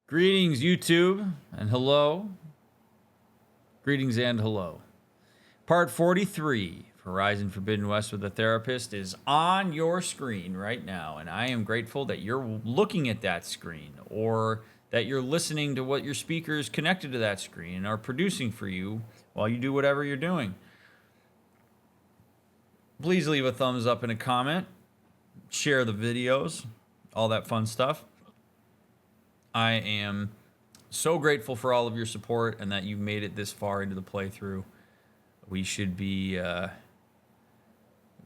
Greetings, YouTube, and hello. Greetings and hello. Part 43 for Horizon Forbidden West with a Therapist is on your screen right now, and I am grateful that you're looking at that screen or that you're listening to what your speakers connected to that screen are producing for you while you do whatever you're doing. Please leave a thumbs up and a comment, share the videos, all that fun stuff. I am so grateful for all of your support and that you've made it this far into the playthrough. We should be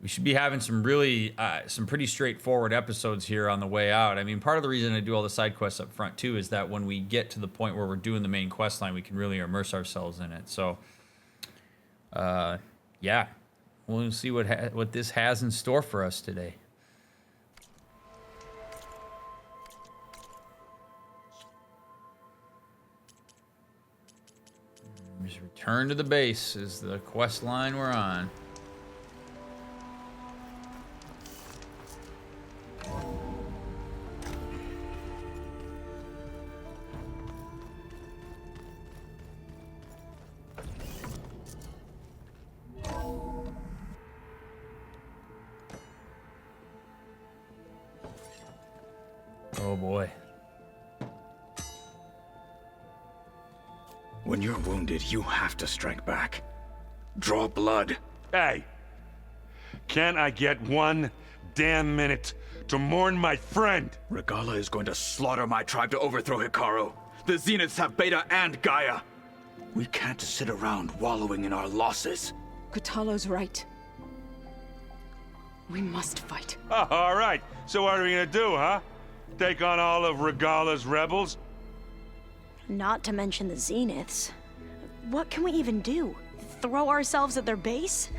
having some really some pretty straightforward episodes here on the way out. I mean, part of the reason I do all the side quests up front too is that when we get to the point where we're doing the main quest line, we can really immerse ourselves in it. So, yeah, we'll see what this has in store for us today. Just return to the base is the quest line we're on. Oh boy. When you're wounded, you have to strike back. Draw blood. Hey! Can't I get one damn minute to mourn my friend? Regala is going to slaughter my tribe to overthrow Hikaru. The Zeniths have Beta and Gaia. We can't sit around wallowing in our losses. Katalo's right. We must fight. Oh, all right. So what are we gonna do, huh? Take on all of Regala's rebels? Not to mention the Zeniths. What can we even do? Throw ourselves at their base?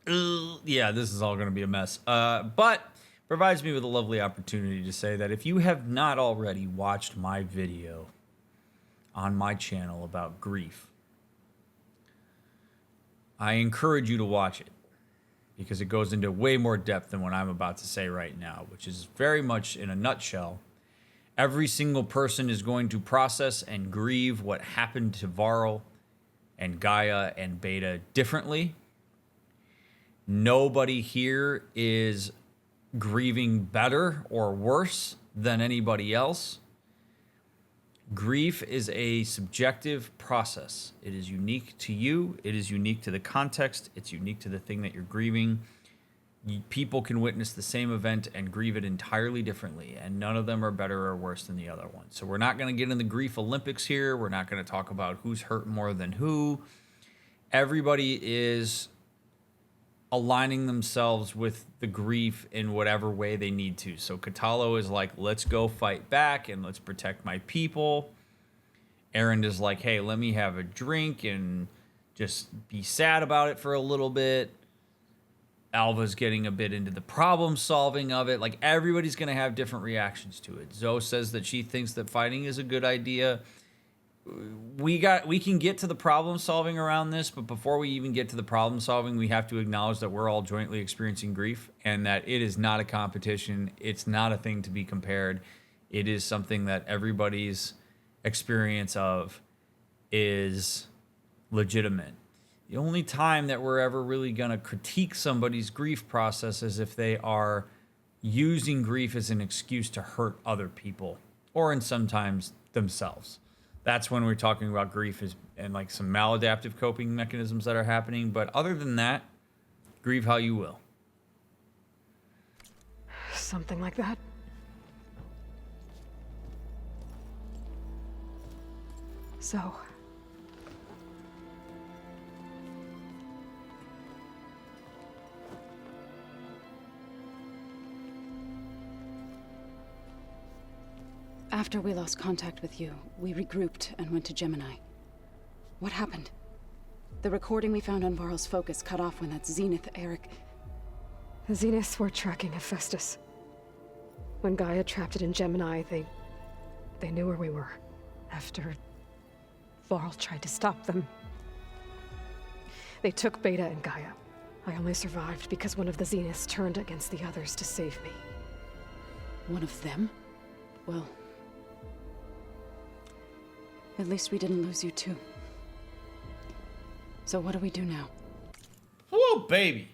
Yeah, this is all going to be a mess. But provides me with a lovely opportunity to say that if you have not already watched my video on my channel about grief, I encourage you to watch it because it goes into way more depth than what I'm about to say right now, which is very much in a nutshell. Every single person is going to process and grieve what happened to Varl and Gaia and Beta differently. Nobody here is grieving better or worse than anybody else. Grief is a subjective process. It is unique to you. It is unique to the context. It's unique to the thing that you're grieving. People can witness the same event and grieve it entirely differently, and none of them are better or worse than the other one. So we're not going to get in the grief Olympics here. We're not going to talk about who's hurt more than who. Everybody is aligning themselves with the grief in whatever way they need to. So Katalo is like, let's go fight back and let's protect my people. Erend is like, hey, let me have a drink and just be sad about it for a little bit. Alva's getting a bit into the problem solving of it. Like, everybody's going to have different reactions to it. Zoe says that she thinks that fighting is a good idea. We can get to the problem solving around this, but before we even get to the problem solving, we have to acknowledge that we're all jointly experiencing grief and that it is not a competition. It's not a thing to be compared. It is something that everybody's experience of is legitimate. The only time that we're ever really going to critique somebody's grief process is if they are using grief as an excuse to hurt other people or in sometimes themselves. That's when we're talking about grief and like some maladaptive coping mechanisms that are happening. But other than that, grieve how you will. Something like that. So... After we lost contact with you, we regrouped and went to Gemini. What happened? The recording we found on Varl's focus cut off when that Zenith, Eric... The Zeniths were tracking Hephaestus. When Gaia trapped it in Gemini, they knew where we were. After Varl tried to stop them. They took Beta and Gaia. I only survived because one of the Zeniths turned against the others to save me. One of them? Well, At least we didn't lose you too. So what do we do now? Whoa, baby.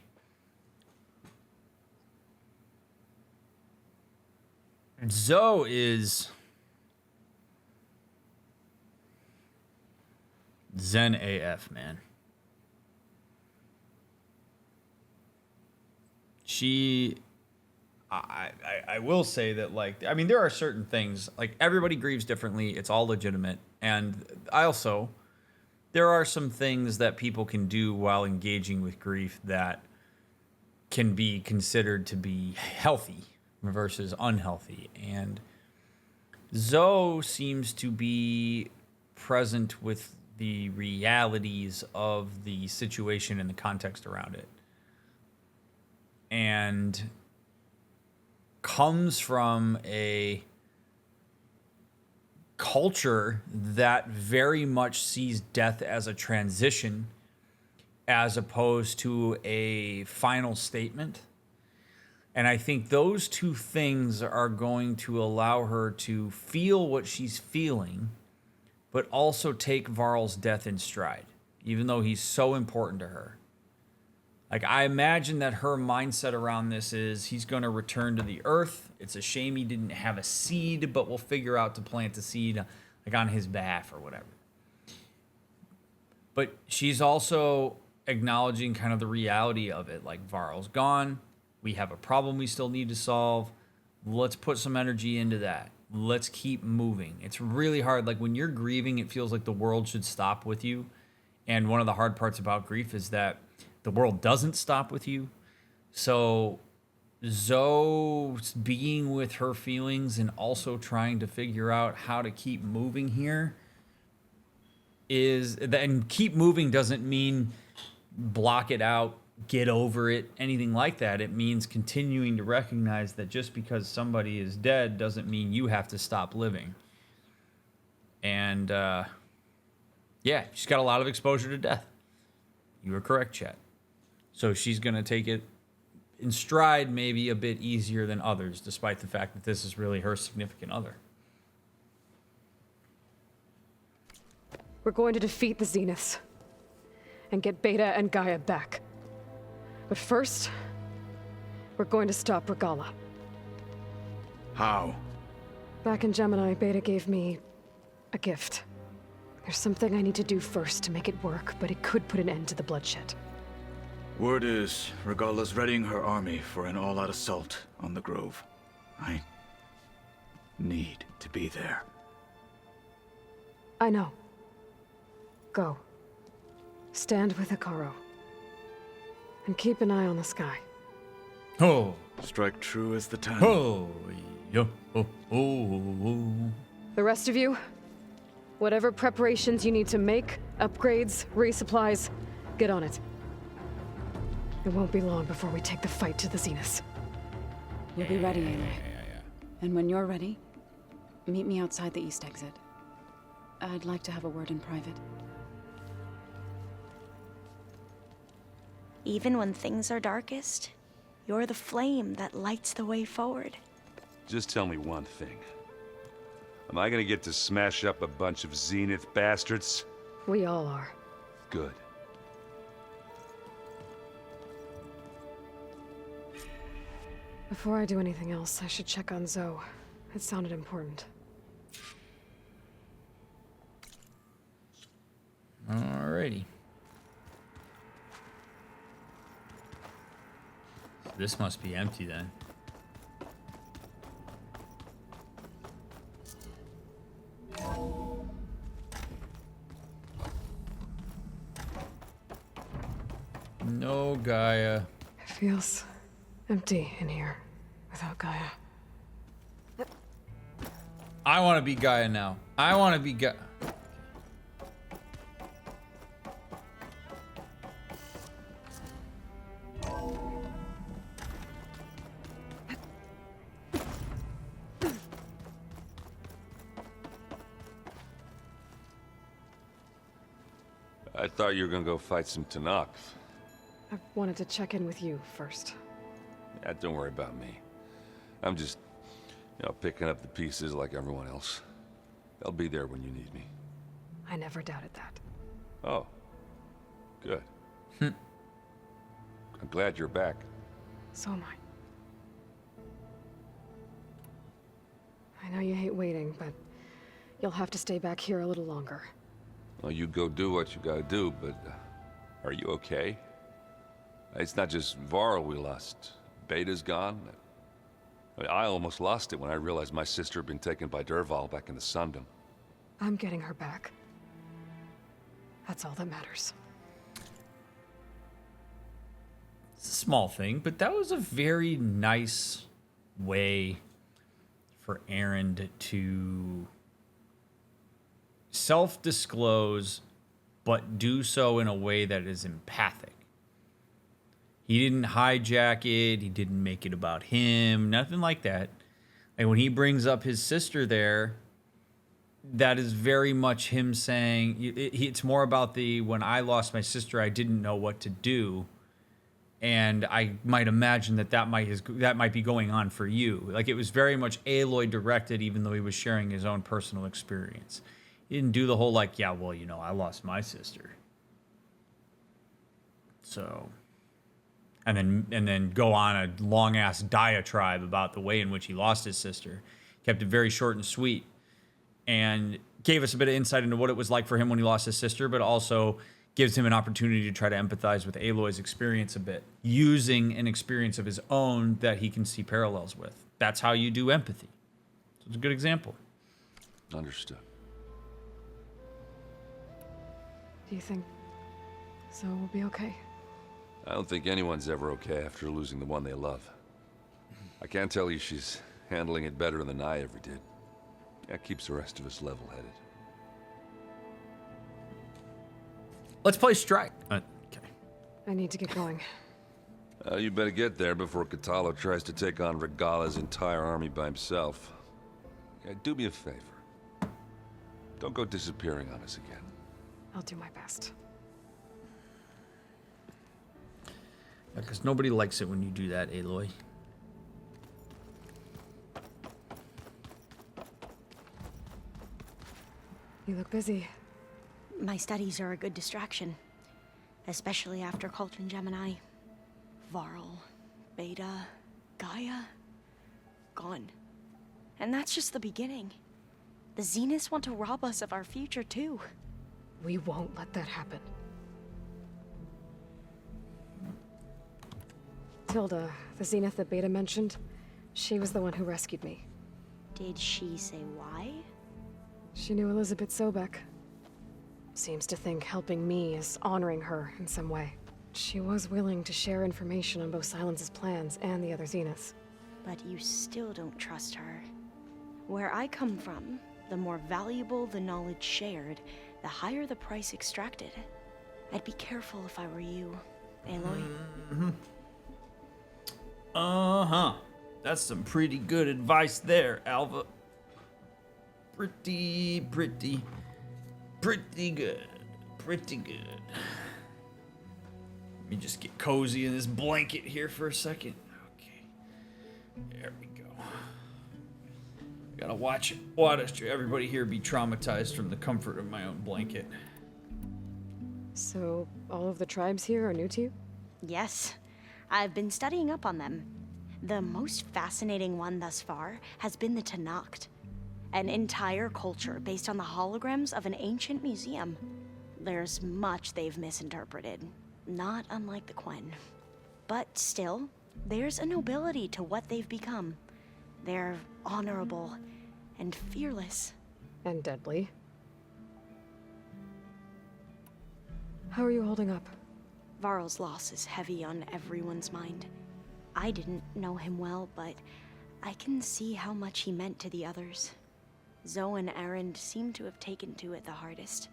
Zoe is Zen AF, man. I will say that, like, I mean, there are certain things, like, everybody grieves differently. It's all legitimate. And there are some things that people can do while engaging with grief that can be considered to be healthy versus unhealthy. And Zoe seems to be present with the realities of the situation and the context around it. And comes from a culture that very much sees death as a transition as opposed to a final statement. And I think those two things are going to allow her to feel what she's feeling, but also take Varl's death in stride, even though he's so important to her. Like, I imagine that her mindset around this is he's going to return to the earth. It's a shame he didn't have a seed, but we'll figure out to plant a seed, like, on his behalf or whatever. But she's also acknowledging kind of the reality of it. Like, Varl's gone. We have a problem we still need to solve. Let's put some energy into that. Let's keep moving. It's really hard. Like, when you're grieving, it feels like the world should stop with you. And one of the hard parts about grief is that the world doesn't stop with you. So Zoe being with her feelings and also trying to figure out how to keep moving here and keep moving doesn't mean block it out, get over it, anything like that. It means continuing to recognize that just because somebody is dead doesn't mean you have to stop living. And yeah, she's got a lot of exposure to death. You were correct, Chet. So she's going to take it in stride, maybe a bit easier than others, despite the fact that this is really her significant other. We're going to defeat the Zeniths and get Beta and Gaia back. But first, we're going to stop Regala. How? Back in Gemini, Beta gave me a gift. There's something I need to do first to make it work, but it could put an end to the bloodshed. Word is, Regala's readying her army for an all-out assault on the Grove. I need to be there. I know. Go. Stand with Hekarro. And keep an eye on the sky. Oh. Strike true as the time. Oh. Yo. Oh. Oh. The rest of you, whatever preparations you need to make, upgrades, resupplies, get on it. It won't be long before we take the fight to the Zeniths. You'll be ready, Aloy. And when you're ready, meet me outside the east exit. I'd like to have a word in private. Even when things are darkest, you're the flame that lights the way forward. Just tell me one thing. Am I gonna get to smash up a bunch of Zenith bastards? We all are. Good. Before I do anything else, I should check on Zoe. It sounded important. Alrighty. This must be empty then. No Gaia. It feels empty in here without Gaia. I want to be Gaia now. I want to be Gaia. I thought you were gonna go fight some Tanakh. I wanted to check in with you first. Yeah, don't worry about me. I'm just, picking up the pieces like everyone else. I'll be there when you need me. I never doubted that. Oh, good. I'm glad you're back. So am I. I know you hate waiting, but you'll have to stay back here a little longer. Well, you go do what you gotta do, but are you okay? It's not just Varl we lost. Beta's gone. I almost lost it when I realized my sister had been taken by Dervahl back in the Sundom. I'm getting her back. That's all that matters. It's a small thing, but that was a very nice way for Erend to self-disclose, but do so in a way that is empathic. He didn't hijack it. He didn't make it about him. Nothing like that. And when he brings up his sister there, that is very much him saying, it's more about the, when I lost my sister, I didn't know what to do. And I might imagine that might be going on for you. Like, it was very much Aloy directed, even though he was sharing his own personal experience. He didn't do the whole, like, yeah, well, you know, I lost my sister. So, and then go on a long-ass diatribe about the way in which he lost his sister. Kept it very short and sweet. And gave us a bit of insight into what it was like for him when he lost his sister, but also gives him an opportunity to try to empathize with Aloy's experience a bit, using an experience of his own that he can see parallels with. That's how you do empathy. So it's a good example. Understood. Do you think Zoe will be okay? I don't think anyone's ever okay after losing the one they love. I can't tell you she's handling it better than I ever did. That keeps the rest of us level-headed. Let's play Strike. Okay. I need to get going. You better get there before Katalo tries to take on Regala's entire army by himself. Yeah, do me a favor. Don't go disappearing on us again. I'll do my best. Because nobody likes it when you do that, Aloy. You look busy. My studies are a good distraction, especially after Cauldron Gemini. Varl, Beta, Gaia, gone. And that's just the beginning. The Zeniths want to rob us of our future, too. We won't let that happen. Tilda, the Zenith that Beta mentioned, she was the one who rescued me. Did she say why? She knew Elizabeth Sobek. Seems to think helping me is honoring her in some way. She was willing to share information on both Sylens' plans and the other Zeniths. But you still don't trust her. Where I come from, the more valuable the knowledge shared, the higher the price extracted. I'd be careful if I were you, Aloy. Mm-hmm. Uh-huh. That's some pretty good advice there, Alva. Pretty good. Pretty good. Let me just get cozy in this blanket here for a second. Okay. There we go. Gotta watch everybody here be traumatized from the comfort of my own blanket. So, all of the tribes here are new to you? Yes, I've been studying up on them. The most fascinating one thus far has been the Tenakth, an entire culture based on the holograms of an ancient museum. There's much they've misinterpreted, not unlike the Quen. But still, there's a nobility to what they've become. They're honorable and fearless. And deadly. How are you holding up? Varl's loss is heavy on everyone's mind. I didn't know him well, but I can see how much he meant to the others. Zoe and Erend seem to have taken to it the hardest,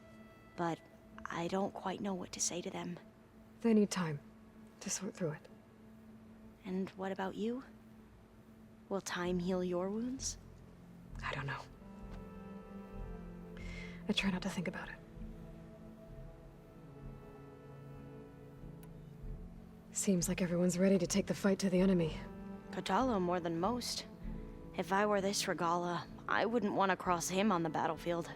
but I don't quite know what to say to them. They need time to sort through it. And what about you? Will time heal your wounds? I don't know. I try not to think about it. Seems like everyone's ready to take the fight to the enemy. Katalo more than most. If I were this Regala, I wouldn't want to cross him on the battlefield.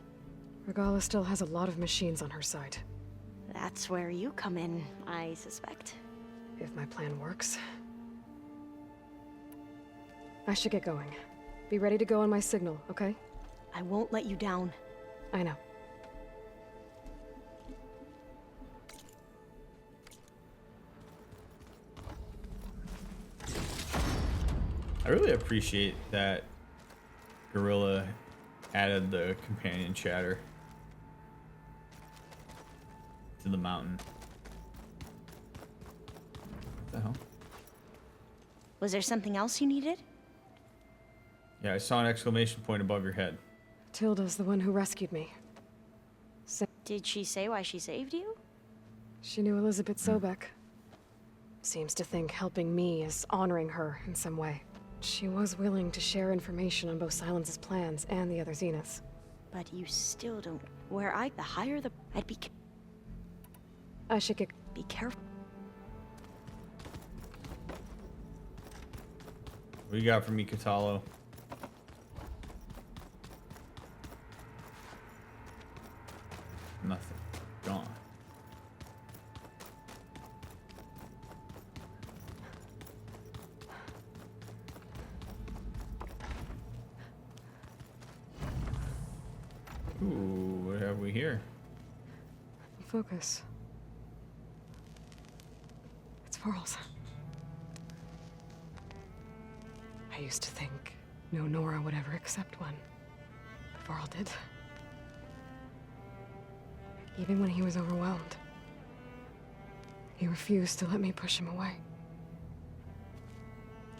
Regala still has a lot of machines on her side. That's where you come in, I suspect. If my plan works. I should get going. Be ready to go on my signal, okay? I won't let you down. I know. I really appreciate that Gorilla added the companion chatter to the mountain. What the hell? Was there something else you needed? Yeah, I saw an exclamation point above your head. Tilda's the one who rescued me. Did she say why she saved you? She knew Elizabeth Sobek. Seems to think helping me is honoring her in some way. She was willing to share information on both Sylens' plans and the other Zeniths. But you still don't. Where the higher the... I'd be... I should get... Be careful. What do you got for me, Katalo? Nothing. Gone. Ooh, what have we here? Focus. It's Varl's. I used to think no Nora would ever accept one. But Varl did. Even when he was overwhelmed. He refused to let me push him away.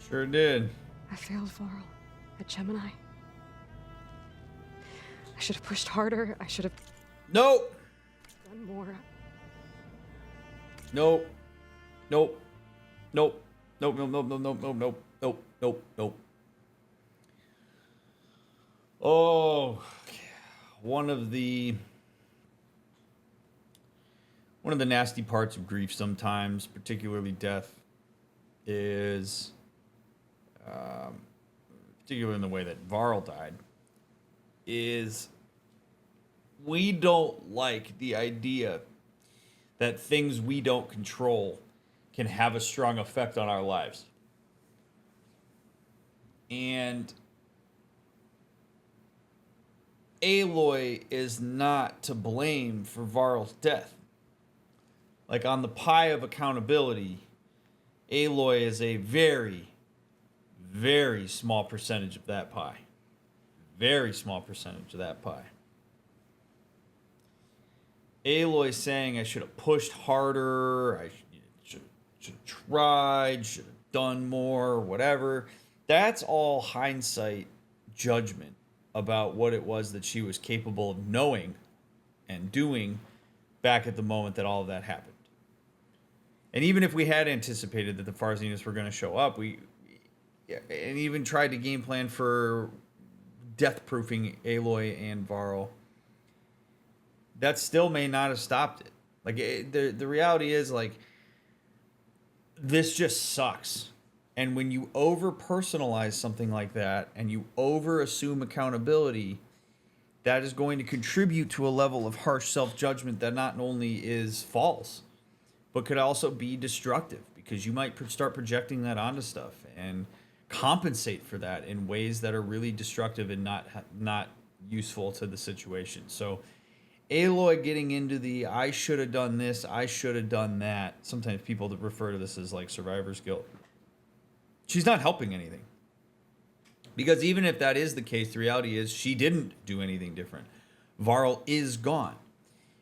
Sure did. I failed Varl at Gemini. I should have pushed harder. I should have Nope. done more. Nope. Nope. Nope. Nope. Nope. Nope. Nope. Nope. Nope. Nope. Nope. Nope. Nope. Oh, one of the nasty parts of grief sometimes, particularly death, is particularly in the way that Varl died, is we don't like the idea that things we don't control can have a strong effect on our lives. And Aloy is not to blame for Varl's death. Like, on the pie of accountability, Aloy is a very, very small percentage of that pie. Very small percentage of that pie. Aloy saying I should have pushed harder, I should have tried, should have done more, whatever. That's all hindsight judgment about what it was that she was capable of knowing and doing back at the moment that all of that happened. And even if we had anticipated that the Farzinas were going to show up, and even tried to game plan for death-proofing Aloy and Varl, that still may not have stopped it. Like, the reality is, like, this just sucks. And when you over-personalize something like that, and you over-assume accountability, that is going to contribute to a level of harsh self-judgment that not only is false, but could also be destructive, because you might start projecting that onto stuff and compensate for that in ways that are really destructive and not useful to the situation. So Aloy getting into the I should have done this, I should have done that. Sometimes people refer to this as like survivor's guilt. She's not helping anything. Because even if that is the case, the reality is she didn't do anything different. Varl is gone.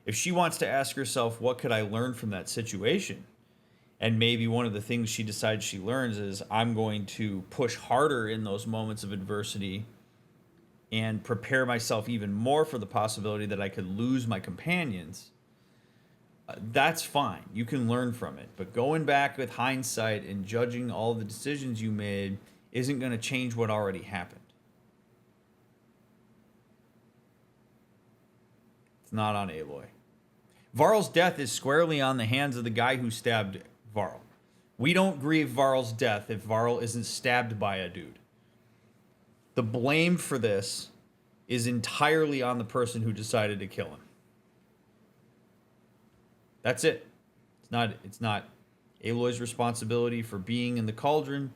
If she wants to ask herself, what could I learn from that situation? And maybe one of the things she decides she learns is, I'm going to push harder in those moments of adversity and prepare myself even more for the possibility that I could lose my companions. That's fine. You can learn from it. But going back with hindsight and judging all the decisions you made isn't going to change what already happened. It's not on Aloy. Varl's death is squarely on the hands of the guy who stabbed Varl. We don't grieve Varl's death if Varl isn't stabbed by a dude. The blame for this is entirely on the person who decided to kill him. That's it. It's not Aloy's responsibility for being in the cauldron,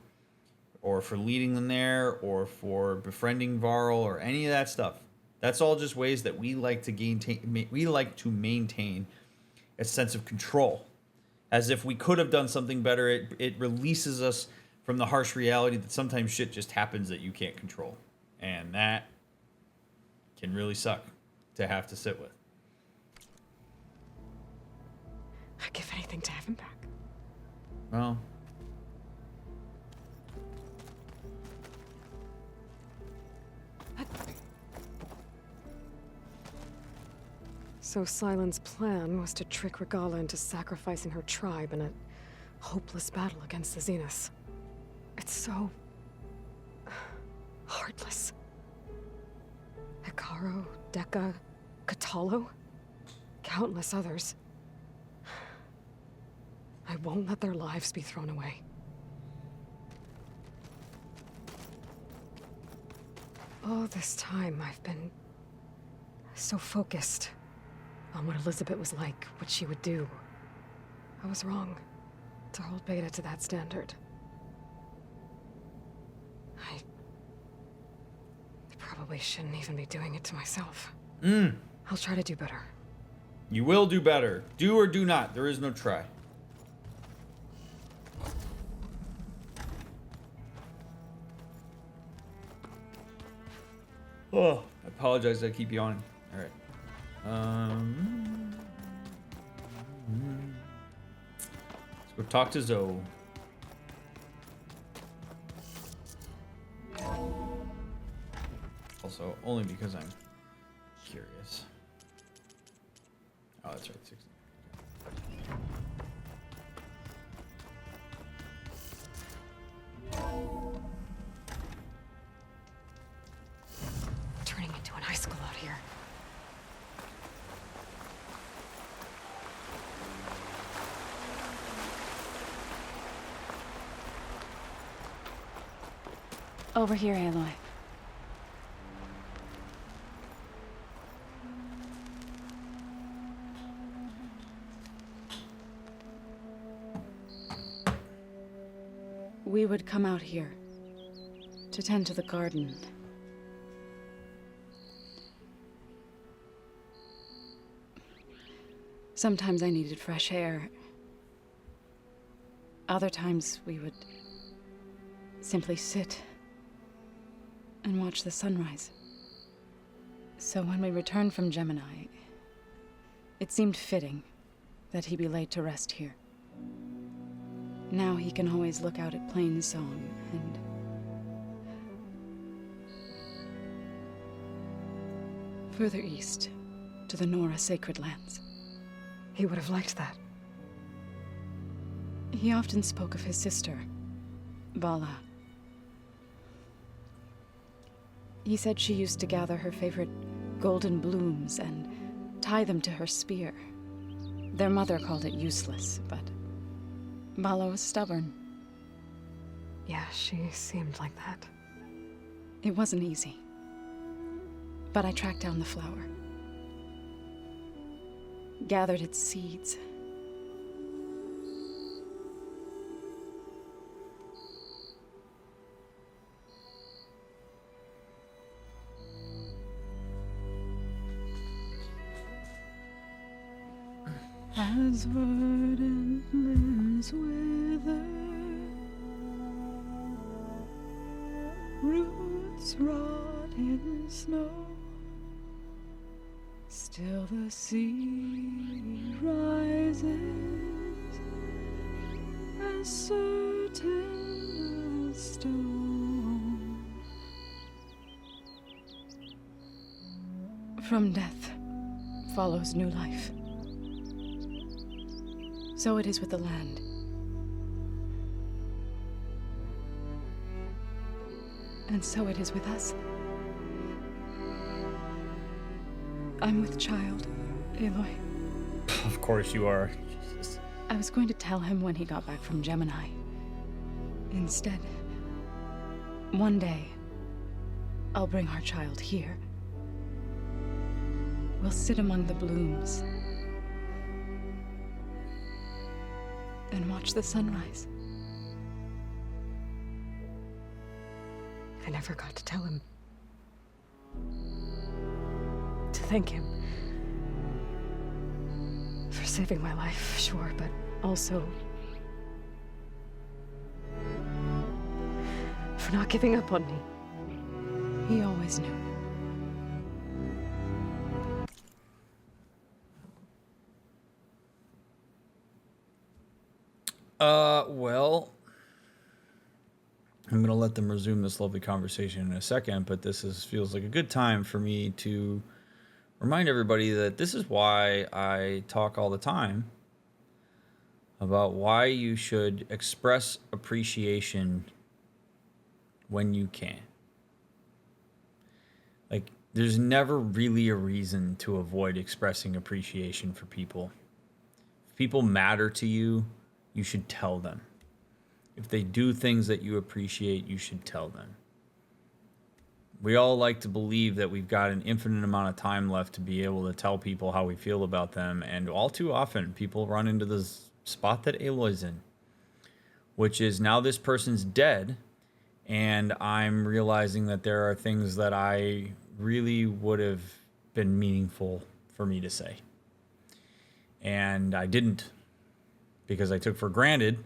or for leading them there, or for befriending Varl, or any of that stuff. That's all just ways that we like to maintain a sense of control. As if we could have done something better, it releases us from the harsh reality that sometimes shit just happens that you can't control. And that can really suck to have to sit with. I'd give anything to have him back. Well, so Sylens' plan was to trick Regala into sacrificing her tribe in a hopeless battle against the Zeniths. It's so heartless. Hekarro, Deka, Katalo, countless others. I won't let their lives be thrown away. All this time, I've been so focused on what Elizabeth was like, what she would do. I was wrong to hold Beta to that standard. I probably shouldn't even be doing it to myself. I'll try to do better. you will do better. Do or do not. There is no try. Oh, I apologize. I keep yawning. All right. Let's go talk to Zoe. Also, only because I'm curious. Oh, that's right. 16. Turning into an high school out here. Over here, Aloy. We would come out here to tend to the garden. Sometimes I needed fresh air. Other times we would simply sit and watch the sunrise. So when we returned from Gemini, it seemed fitting that he be laid to rest here. Now he can always look out at Plain Song and further east to the Nora Sacred Lands. He would have liked that. He often spoke of his sister, Vala. He said she used to gather her favorite golden blooms and tie them to her spear. Their mother called it useless, but Vala was stubborn. Yeah, she seemed like that. It wasn't easy. But I tracked down the flower. Gathered its seeds. As verdant limbs wither, roots rot in snow, still the sea rises, as certain as stone. From death follows new life. So it is with the land. And so it is with us. I'm with child, Aloy. Of course you are. Jesus. I was going to tell him when he got back from Gemini. Instead, one day, I'll bring our child here, We'll sit among the blooms and watch the sunrise. I never got to tell him. To thank him. For saving my life, sure, but also for not giving up on me. He always knew. Well, I'm going to let them resume this lovely conversation in a second, but feels like a good time for me to remind everybody that this is why I talk all the time about why you should express appreciation when you can. Like, there's never really a reason to avoid expressing appreciation for people. If people matter to you, you should tell them. If they do things that you appreciate, you should tell them. We all like to believe that we've got an infinite amount of time left to be able to tell people how we feel about them, and all too often people run into the spot that Aloy's in, which is now this person's dead, and I'm realizing that there are things that I really would have been meaningful for me to say. And I didn't, because I took for granted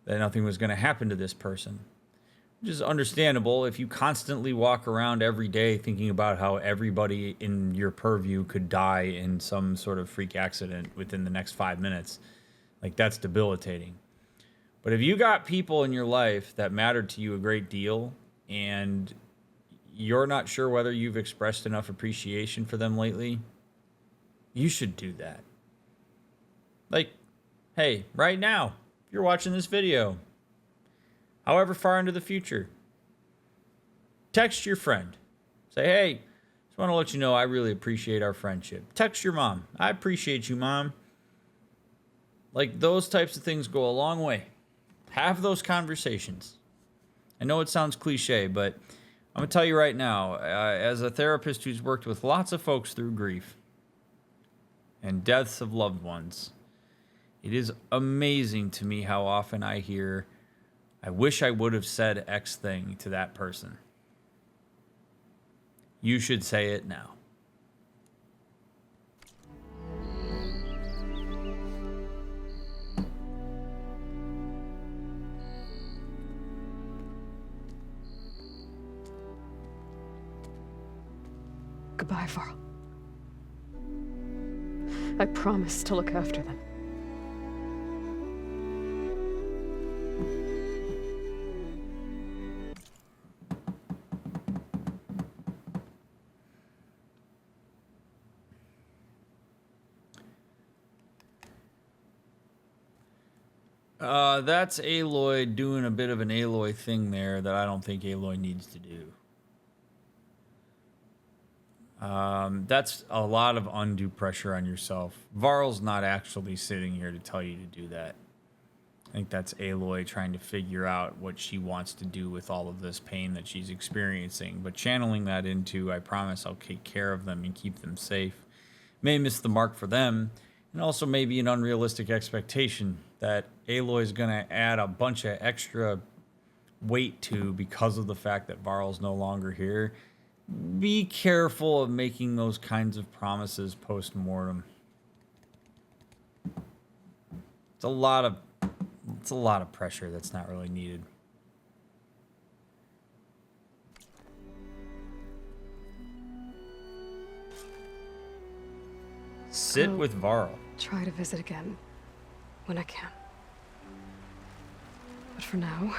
that nothing was going to happen to this person. Which is understandable if you constantly walk around every day thinking about how everybody in your purview could die in some sort of freak accident within the next 5 minutes. Like, that's debilitating. But if you got people in your life that mattered to you a great deal and you're not sure whether you've expressed enough appreciation for them lately, you should do that. Like, hey, right now, if you're watching this video, however far into the future, text your friend. Say, hey, just want to let you know I really appreciate our friendship. Text your mom. I appreciate you, Mom. Like, those types of things go a long way. Have those conversations. I know it sounds cliche, but I'm going to tell you right now, as a therapist who's worked with lots of folks through grief and deaths of loved ones, it is amazing to me how often I hear, I wish I would have said X thing to that person. You should say it now. Goodbye, Varl. I promise to look after them. That's Aloy doing a bit of an Aloy thing there that I don't think Aloy needs to do. That's a lot of undue pressure on yourself. Varl's not actually sitting here to tell you to do that. I think that's Aloy trying to figure out what she wants to do with all of this pain that she's experiencing, but channeling that into, I promise I'll take care of them and keep them safe. May miss the mark for them, and also maybe an unrealistic expectation that Aloy's going to add a bunch of extra weight to because of the fact that Varl's no longer here. Be careful of making those kinds of promises post-mortem. It's a lot of pressure that's not really needed. Sit with Varl. Try to visit again when I can. But for now,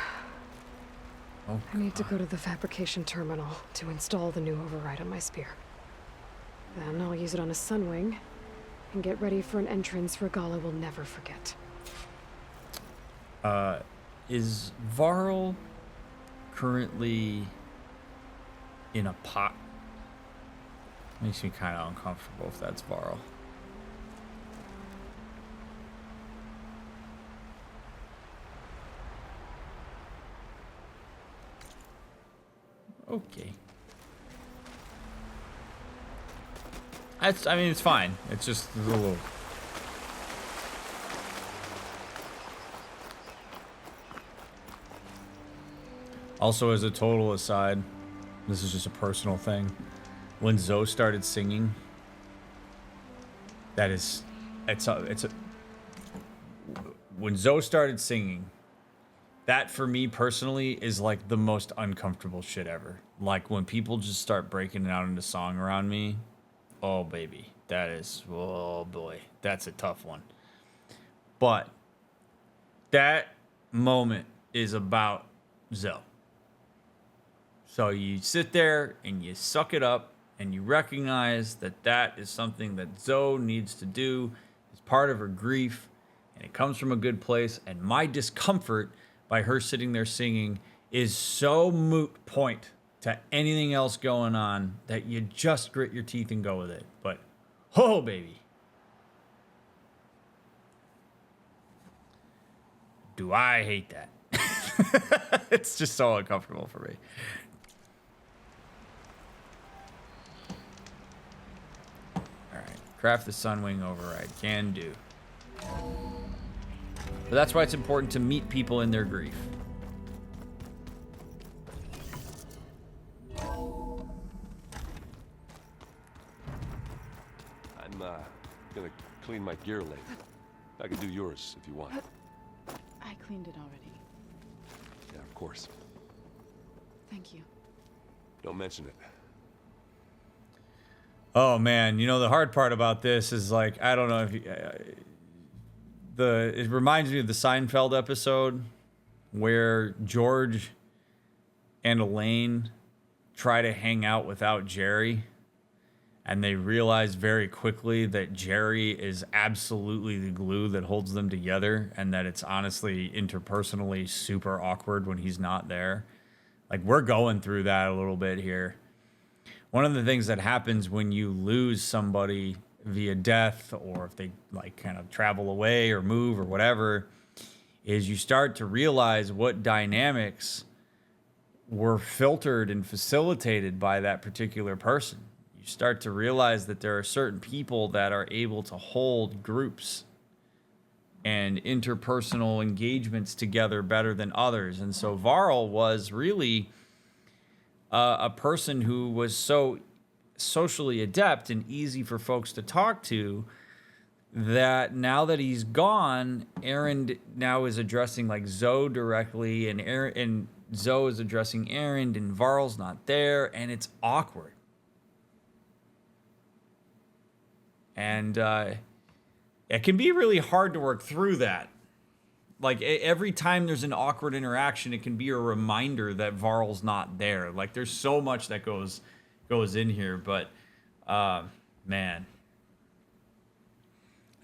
I need to go to the fabrication terminal to install the new override on my spear. Then I'll use it on a Sunwing and get ready for an entrance Regala will never forget. Is Varl currently in a pot? Makes me kind of uncomfortable if that's Varl. Okay. I mean, it's fine. It's just a little. Also, as a total aside, this is just a personal thing. When Zoe started singing, when Zoe started singing, that for me personally is like the most uncomfortable shit ever. Like when people just start breaking it out into song around me. Oh baby, oh boy, that's a tough one. But that moment is about Zoe. So you sit there and you suck it up and you recognize that that is something that Zoe needs to do as part of her grief, and it comes from a good place. And my discomfort by her sitting there singing is so moot point to anything else going on that you just grit your teeth and go with it. But, oh, baby. Do I hate that? It's just so uncomfortable for me. All right, craft the Sunwing override. Can do. But that's why it's important to meet people in their grief. I'm gonna clean my gear later. I can do yours if you want. I cleaned it already. Yeah, of course. Thank you. Don't mention it. Oh man, you know the hard part about this is like I don't know if you, it reminds me of the Seinfeld episode where George and Elaine try to hang out without Jerry, and they realize very quickly that Jerry is absolutely the glue that holds them together, and that it's honestly interpersonally super awkward when he's not there. Like we're going through that a little bit here. One of the things that happens when you lose somebody via death, or if they like kind of travel away or move or whatever, is you start to realize what dynamics were filtered and facilitated by that particular person. You start to realize that there are certain people that are able to hold groups and interpersonal engagements together better than others. And so Varl was really a person who was so socially adept and easy for folks to talk to, that now that he's gone, Erend now is addressing like Zoe directly, and Zoe is addressing Erend, and Varl's not there, and it's awkward. And it can be really hard to work through that. Like every time there's an awkward interaction, it can be a reminder that Varl's not there. Like there's so much that goes in here, but man,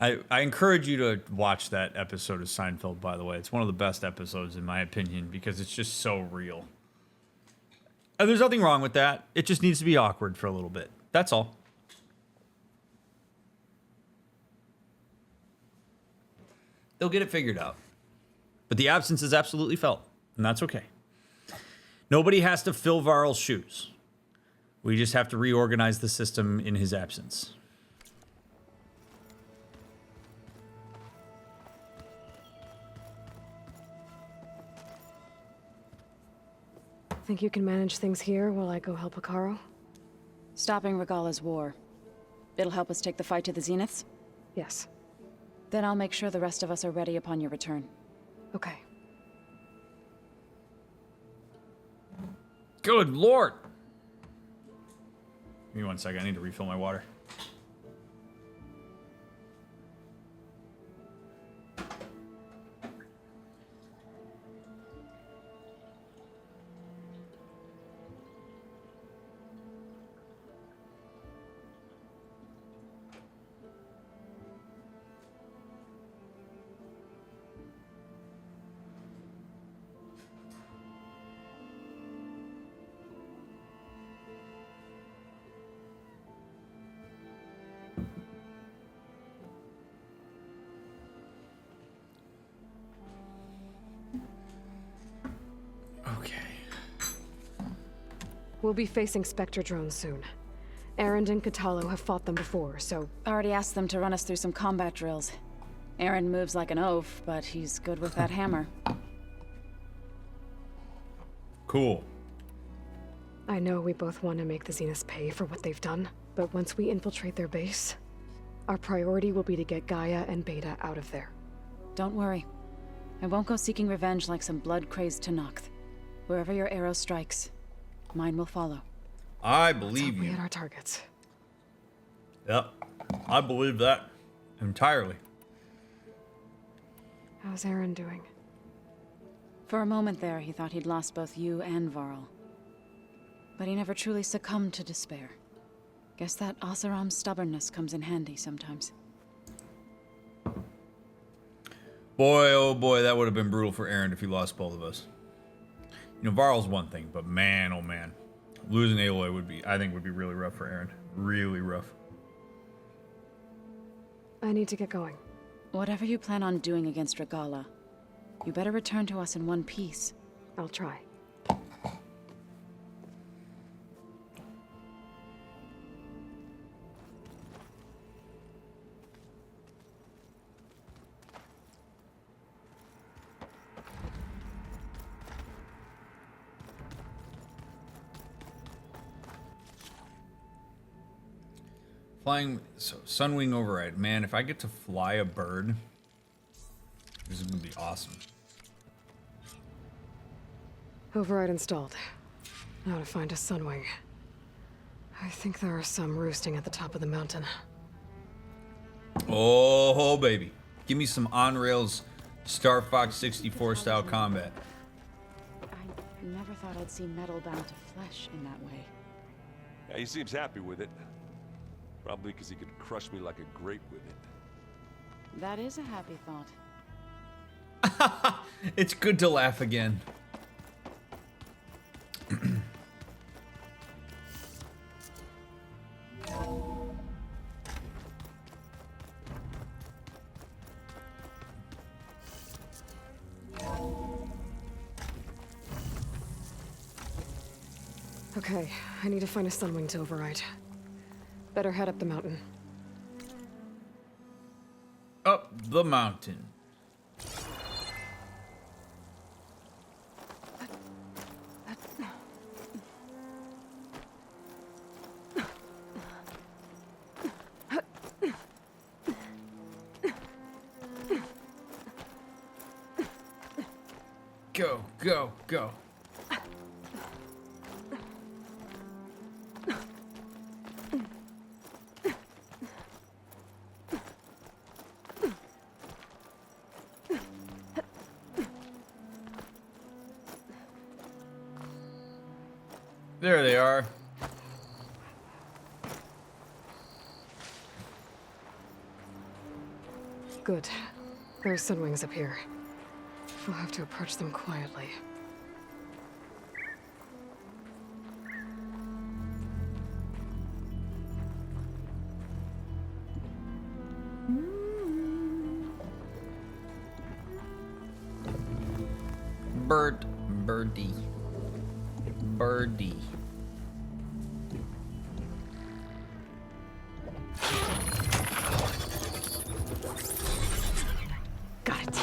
I encourage you to watch that episode of Seinfeld, by the way. It's one of the best episodes in my opinion, because it's just so real. And there's nothing wrong with that. It just needs to be awkward for a little bit. That's all. They'll get it figured out. But the absence is absolutely felt, and that's okay. Nobody has to fill Varl's shoes. We just have to reorganize the system in his absence. Think you can manage things here while I go help Hekarro? Stopping Regala's war. It'll help us take the fight to the Zeniths? Yes. Then I'll make sure the rest of us are ready upon your return. Okay. Good Lord! Give me 1 second, I need to refill my water. We'll be facing Spectre drones soon. Erend and Katalo have fought them before, so Already asked them to run us through some combat drills. Erend moves like an oaf, but he's good with that hammer. Cool. I know we both want to make the Zeniths pay for what they've done, but once we infiltrate their base, our priority will be to get Gaia and Beta out of there. Don't worry. I won't go seeking revenge like some blood-crazed Tenakth. Wherever your arrow strikes, mine will follow. I Let's believe hope we you. hit our targets. Yep. I believe that entirely. How's Erend doing? For a moment there, he thought he'd lost both you and Varl. But he never truly succumbed to despair. Guess that Oseram's stubbornness comes in handy sometimes. Boy, oh boy, that would have been brutal for Erend if he lost both of us. You know, Varl's one thing, but man, oh man. Losing Aloy would be, I think, would be really rough for Erend. Really rough. I need to get going. Whatever you plan on doing against Regala, you better return to us in one piece. I'll try. Flying, so Sunwing override. Man, if I get to fly a bird, this is gonna be awesome. Override installed. Now to find a Sunwing. I think there are some roosting at the top of the mountain. Oh, baby. Give me some on-rails Star Fox 64 style combat. I never thought I'd see metal bound to flesh in that way. Yeah, he seems happy with it. Probably because he could crush me like a grape with it. That is a happy thought. It's good to laugh again. Okay, I need to find a Sunwing to override. Better head up the mountain. Up the mountain. Go, go, go. There they are. Good. There are Sunwings up here. We'll have to approach them quietly. Birdie. Got it.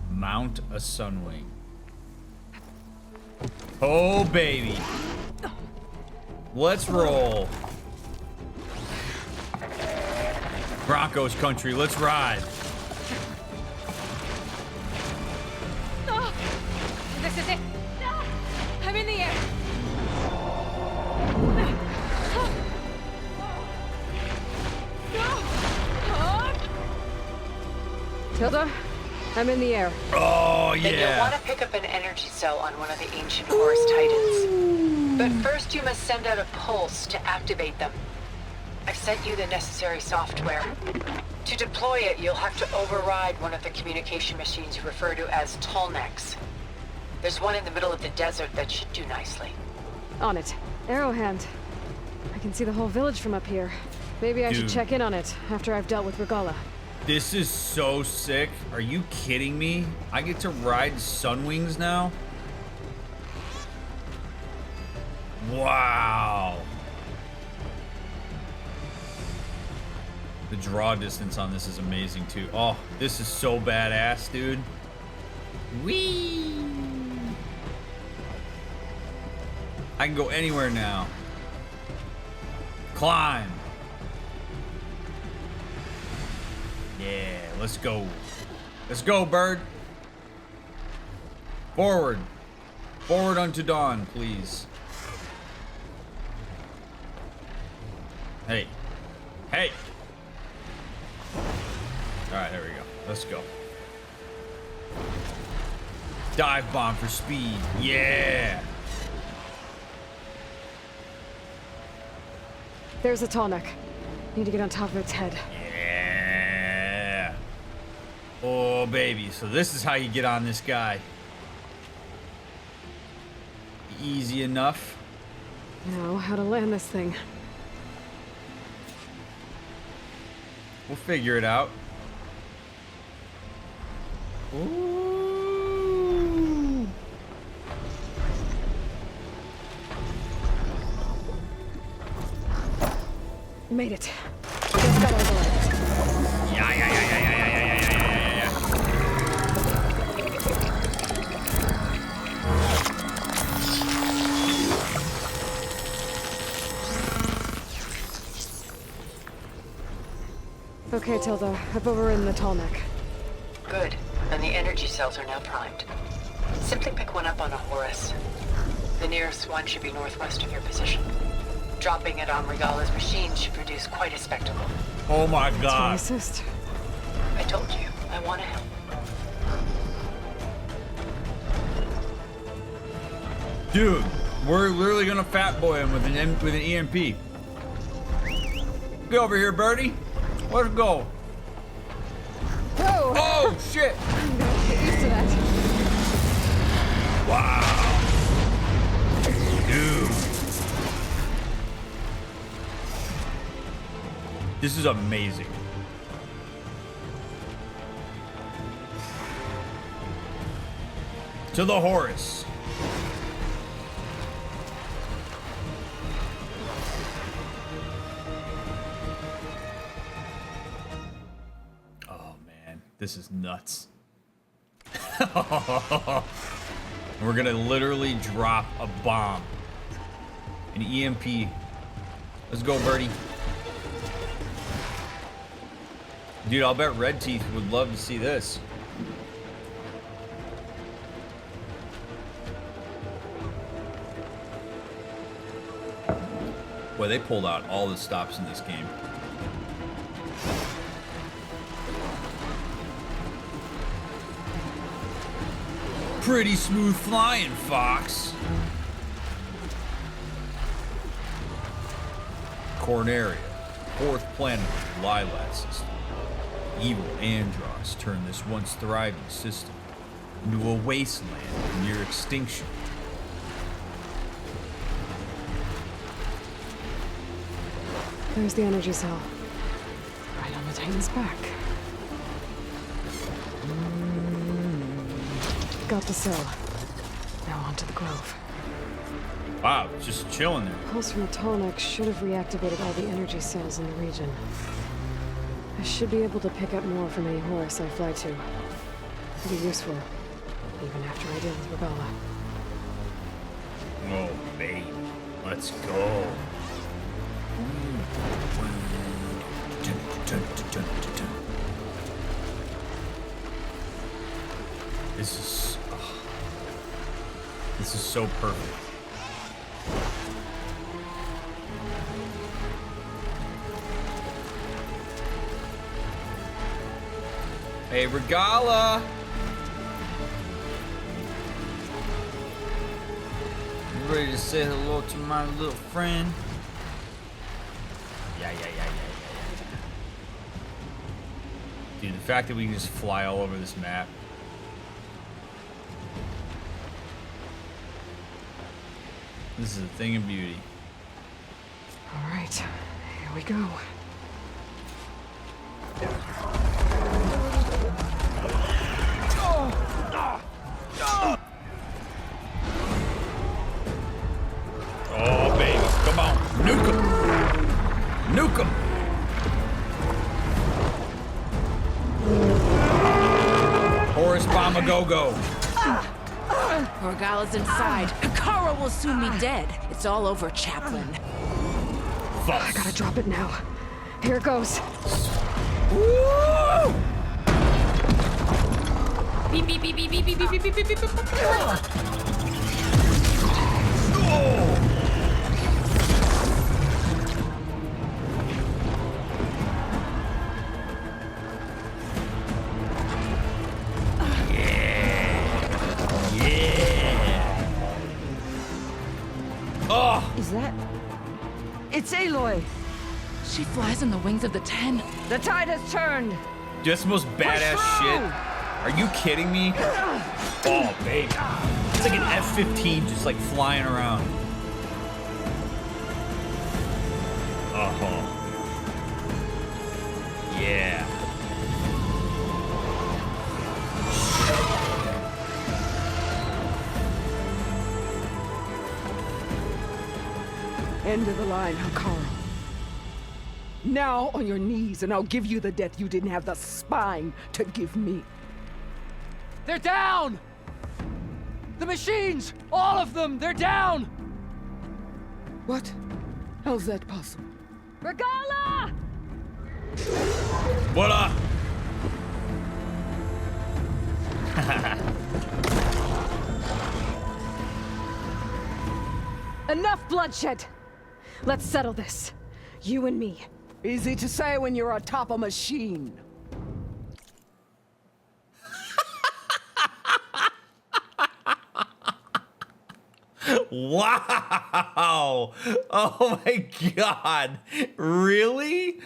Mount a Sunwing. Oh, baby. Let's roll. Broncos country, let's ride. This is it. I'm in the air. Tilda, I'm in the air. Oh, Then you'll yeah. want to pick up an energy cell on one of the ancient Horus Titans. But first you must send out a pulse to activate them. I've sent you the necessary software. To deploy it, you'll have to override one of the communication machines you refer to as Tallnecks. There's one in the middle of the desert that should do nicely. On it. Arrow hand. I can see the whole village from up here. Maybe I should Dude. check in on it after I've dealt with Regala. This is so sick. Are you kidding me? I get to ride Sunwings now? Wow. The draw distance on this is amazing too. Oh, this is so badass, dude. Whee! I can go anywhere now. Climb. Yeah, let's go. Let's go, bird. Forward. Forward unto dawn, please. Hey. Hey. Alright, there we go. Let's go. Dive bomb for speed. Yeah. There's a tall neck. Need to get on top of its head. Yeah. Oh, baby. So this is how you get on this guy. Easy enough. Now, how to land this thing. We'll figure it out. Ooh. Made it. Just got over it. Yeah. Okay, Tilda. I've overridden the tall neck. Good. And the energy cells are now primed. Simply pick one up on a Horus. The nearest one should be northwest of your position. Dropping it on Regala's machine should produce quite a spectacle. Oh my That's god. my assist. I told you, I want to help. Dude, we're literally gonna fat boy him with an EMP. Get over here, birdie. Let's go. Whoa! Oh shit! I'm gonna get used to that. Wow. Dude. This is amazing. To the Horus. Oh man, this is nuts. We're gonna literally drop a bomb. An EMP. Let's go, birdie. Dude, I'll bet Red Teeth would love to see this. Boy, they pulled out all the stops in this game. Pretty smooth flying, Fox. Corneria, fourth planet of the Lilat system. Evil Andross turned this once thriving system into a wasteland near extinction. There's the energy cell. Right on the Titan's back. Got the cell. Now on to the Grove. Wow, just chilling there. Pulse from the tall neck should have reactivated all the energy cells in the region. I should be able to pick up more from any Horus I fly to. It'll be useful, even after I deal with Regala. Oh, baby. Let's go. This is so perfect. Hey, Regala! You ready to say hello to my little friend? Yeah. Dude, the fact that we can just fly all over this map. This is a thing of beauty. All right, here we go. Oh! Nuke him! Nuke him! Horus Bamagogo. Regala's inside. Kara will soon be dead. It's all over, Chaplain. I gotta drop it now. Here it goes. Woo! Beep, beep, beep, beep, beep, beep, beep, beep, beep, beep, beep, beep. Is that... It's Aloy! She flies on the wings of the 10. The tide has turned! That's the most badass shit. Are you kidding me? Oh, baby. It's like an F-15 just like flying around. Uh-huh. Yeah. End of the line, Hikaru. Now on your knees, and I'll give you the death you didn't have the spine to give me. They're down! The machines! All of them! They're down! What? How's that possible? Regala! What up? Enough bloodshed! Let's settle this. You and me. Easy to say when you're atop a machine. Wow! Oh my god! Really?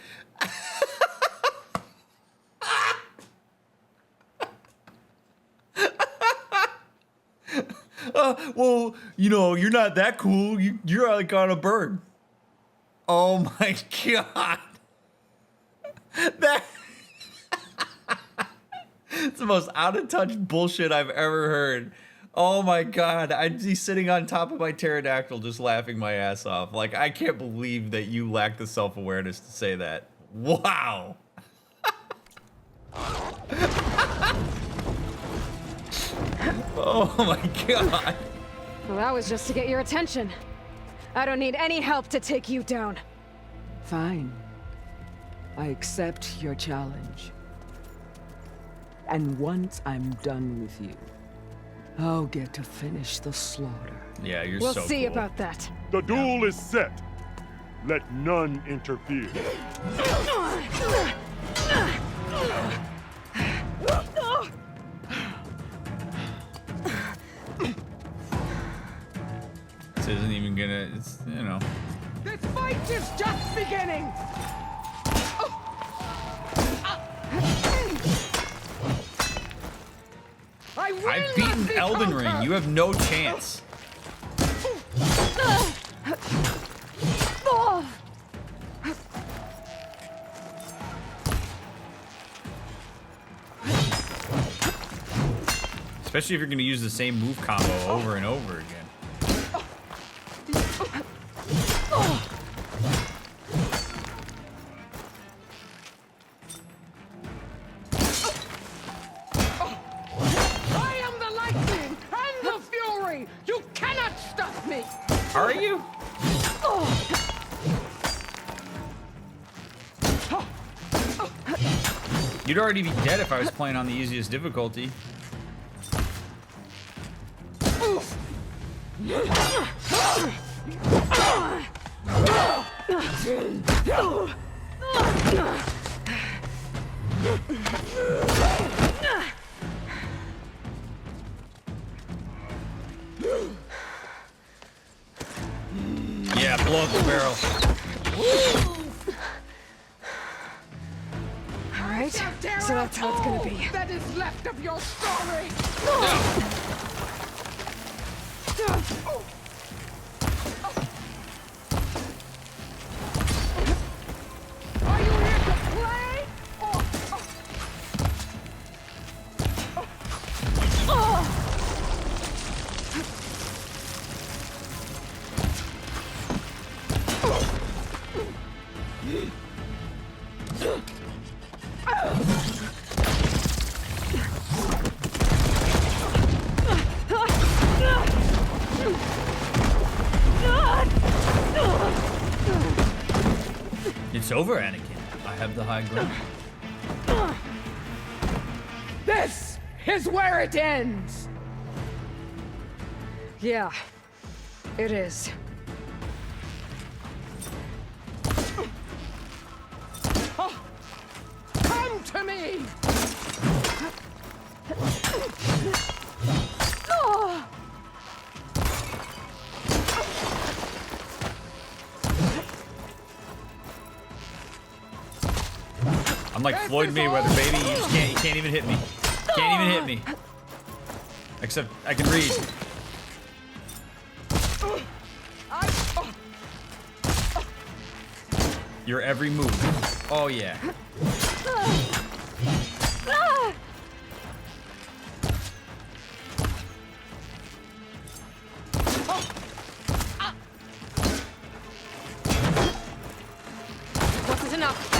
Well, you know, you're not that cool. You're like on a bird. Oh my god! That. It's the most out of touch bullshit I've ever heard. Oh my god, I'd be sitting on top of my pterodactyl just laughing my ass off. Like, I can't believe that you lack the self-awareness to say that. Wow. Oh my god. Well, that was just to get your attention. I don't need any help to take you down. Fine. I accept your challenge. And once I'm done with you, I'll get to finish the slaughter. Yeah, you're We'll so see cool. about that. The duel is set. Let none interfere. This isn't even gonna, it's, you know. This fight is just beginning! I've beaten Elden Ring. You have no chance. Especially if you're going to use the same move combo over and over again. Are you? You'd already be dead if I was playing on the easiest difficulty. Yeah, blow up the barrel. All right, so that's how it's gonna be. That is left of your story! Are you here to play? It's over, Anakin. I have the high ground. This is where it ends! Yeah, it is. Come to me! I'm like Floyd Mayweather, baby. You can't even hit me. Can't even hit me. Except I can read. Your every move. Oh yeah. Wasn't enough.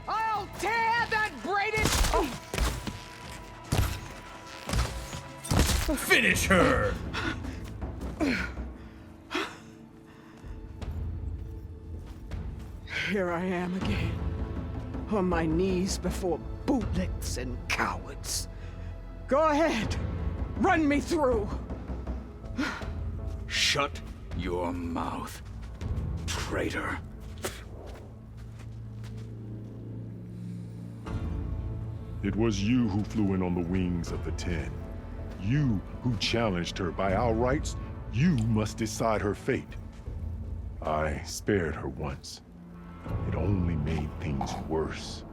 I'll tear that braided... Finish her. Here I am again, on my knees before bootlicks and cowards. Go ahead, run me through. Shut your mouth, traitor. It was you who flew in on the wings of the Ten. You who challenged her. By our rights, you must decide her fate. I spared her once. It only made things worse.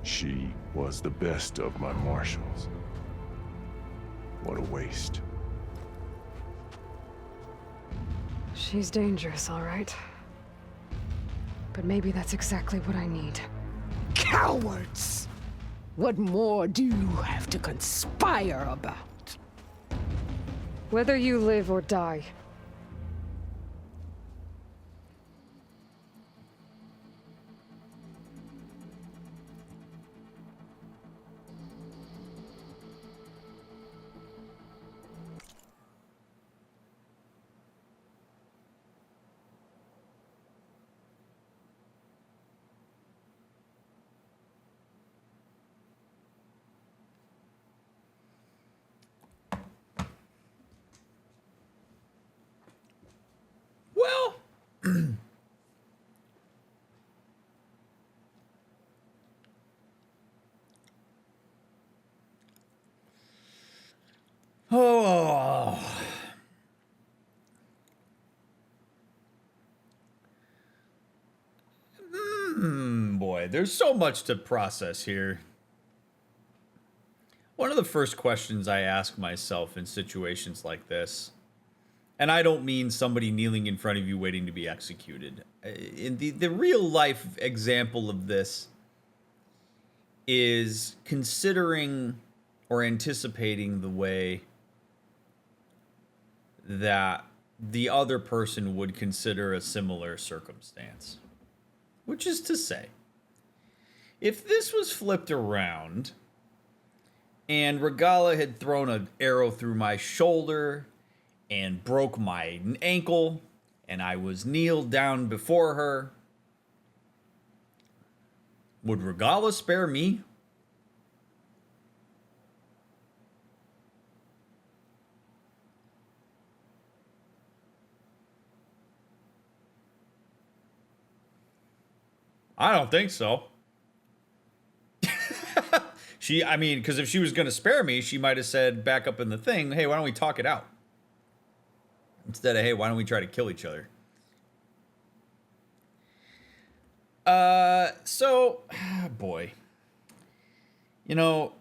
She was the best of my marshals. What a waste. She's dangerous, all right. But maybe that's exactly what I need. Cowards! What more do you have to conspire about? Whether you live or die. Well, oh, boy, there's so much to process here. One of the first questions I ask myself in situations like this, and I don't mean somebody kneeling in front of you waiting to be executed. In the real life example of this is considering or anticipating the way that the other person would consider a similar circumstance. Which is to say, if this was flipped around and Regala had thrown an arrow through my shoulder and broke my ankle, and I was kneeled down before her, would Regala spare me? I don't think so. I mean, because if she was going to spare me, she might have said back up in the thing, hey, why don't we talk it out? Instead of, hey, why don't we try to kill each other? Boy. You know,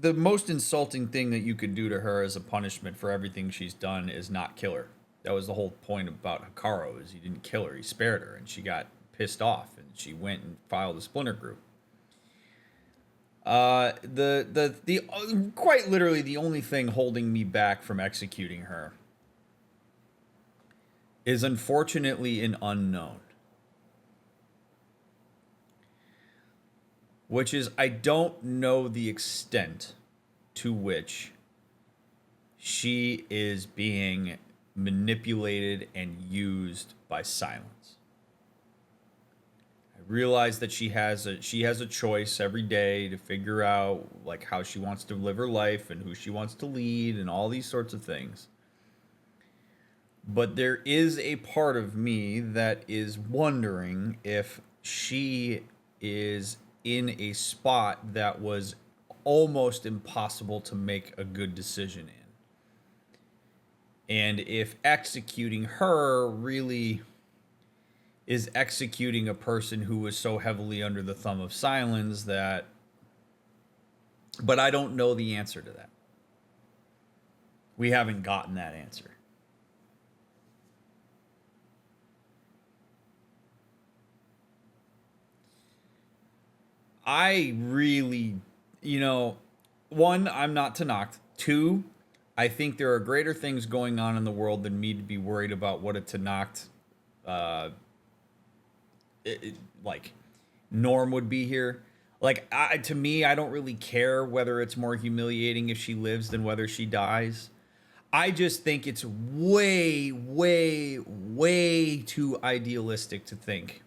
the most insulting thing that you could do to her as a punishment for everything she's done is not kill her. That was the whole point about Hikaru, is he didn't kill her, he spared her, and she got pissed off, and she went and filed a splinter group. Quite literally the only thing holding me back from executing her is unfortunately an unknown. Which is, I don't know the extent to which she is being manipulated and used by Sylens. I realize that she has a choice every day to figure out like how she wants to live her life and who she wants to lead and all these sorts of things. But there is a part of me that is wondering if she is in a spot that was almost impossible to make a good decision in. And if executing her really is executing a person who was so heavily under the thumb of Sylens that... But I don't know the answer to that. We haven't gotten that answer. I really, one, I'm not Tanakh. Two, I think there are greater things going on in the world than me to be worried about what a Tanakh, norm would be here. Like, to me, I don't really care whether it's more humiliating if she lives than whether she dies. I just think it's way, way, way too idealistic to think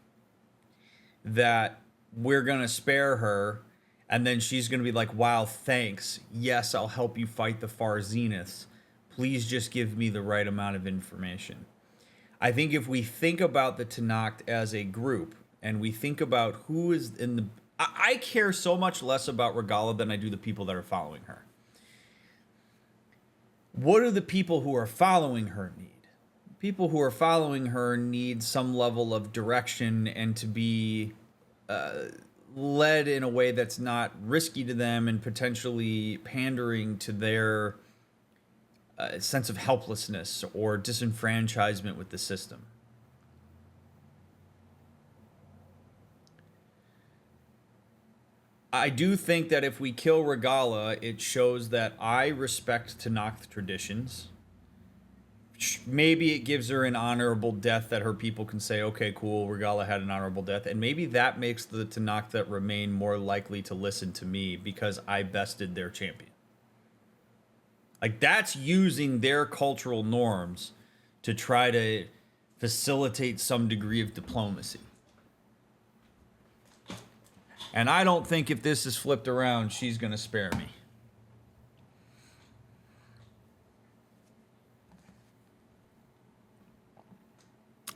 that we're going to spare her, and then she's going to be like, wow, thanks. Yes, I'll help you fight the Far Zeniths. Please just give me the right amount of information. I think if we think about the Tanakh as a group, and we think about who is in the... I care so much less about Regala than I do the people that are following her. What do the people who are following her need? People who are following her need some level of direction and to be... led in a way that's not risky to them and potentially pandering to their sense of helplessness or disenfranchisement with the system. I do think that if we kill Regala, it shows that I respect Tanakh traditions. Maybe it gives her an honorable death that her people can say, okay, cool, Regala had an honorable death. And maybe that makes the Tanakh that remain more likely to listen to me because I bested their champion. Like, that's using their cultural norms to try to facilitate some degree of diplomacy. And I don't think if this is flipped around, she's going to spare me.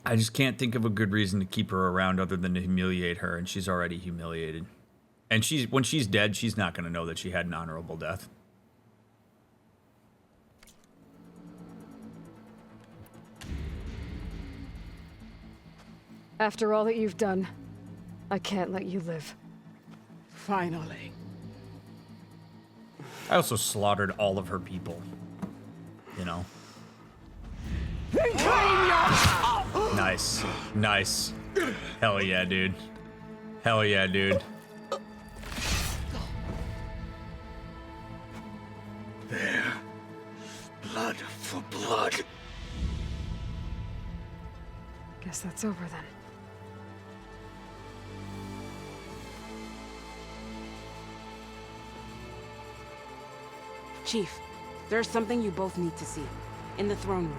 I just can't think of a good reason to keep her around other than to humiliate her, and she's already humiliated. And when she's dead, she's not going to know that she had an honorable death. After all that you've done, I can't let you live. Finally. I also slaughtered all of her people. Nice. Nice. Hell yeah, dude. Hell yeah, dude. There. Blood for blood. Guess that's over then. Chief, there's something you both need to see. In the throne room.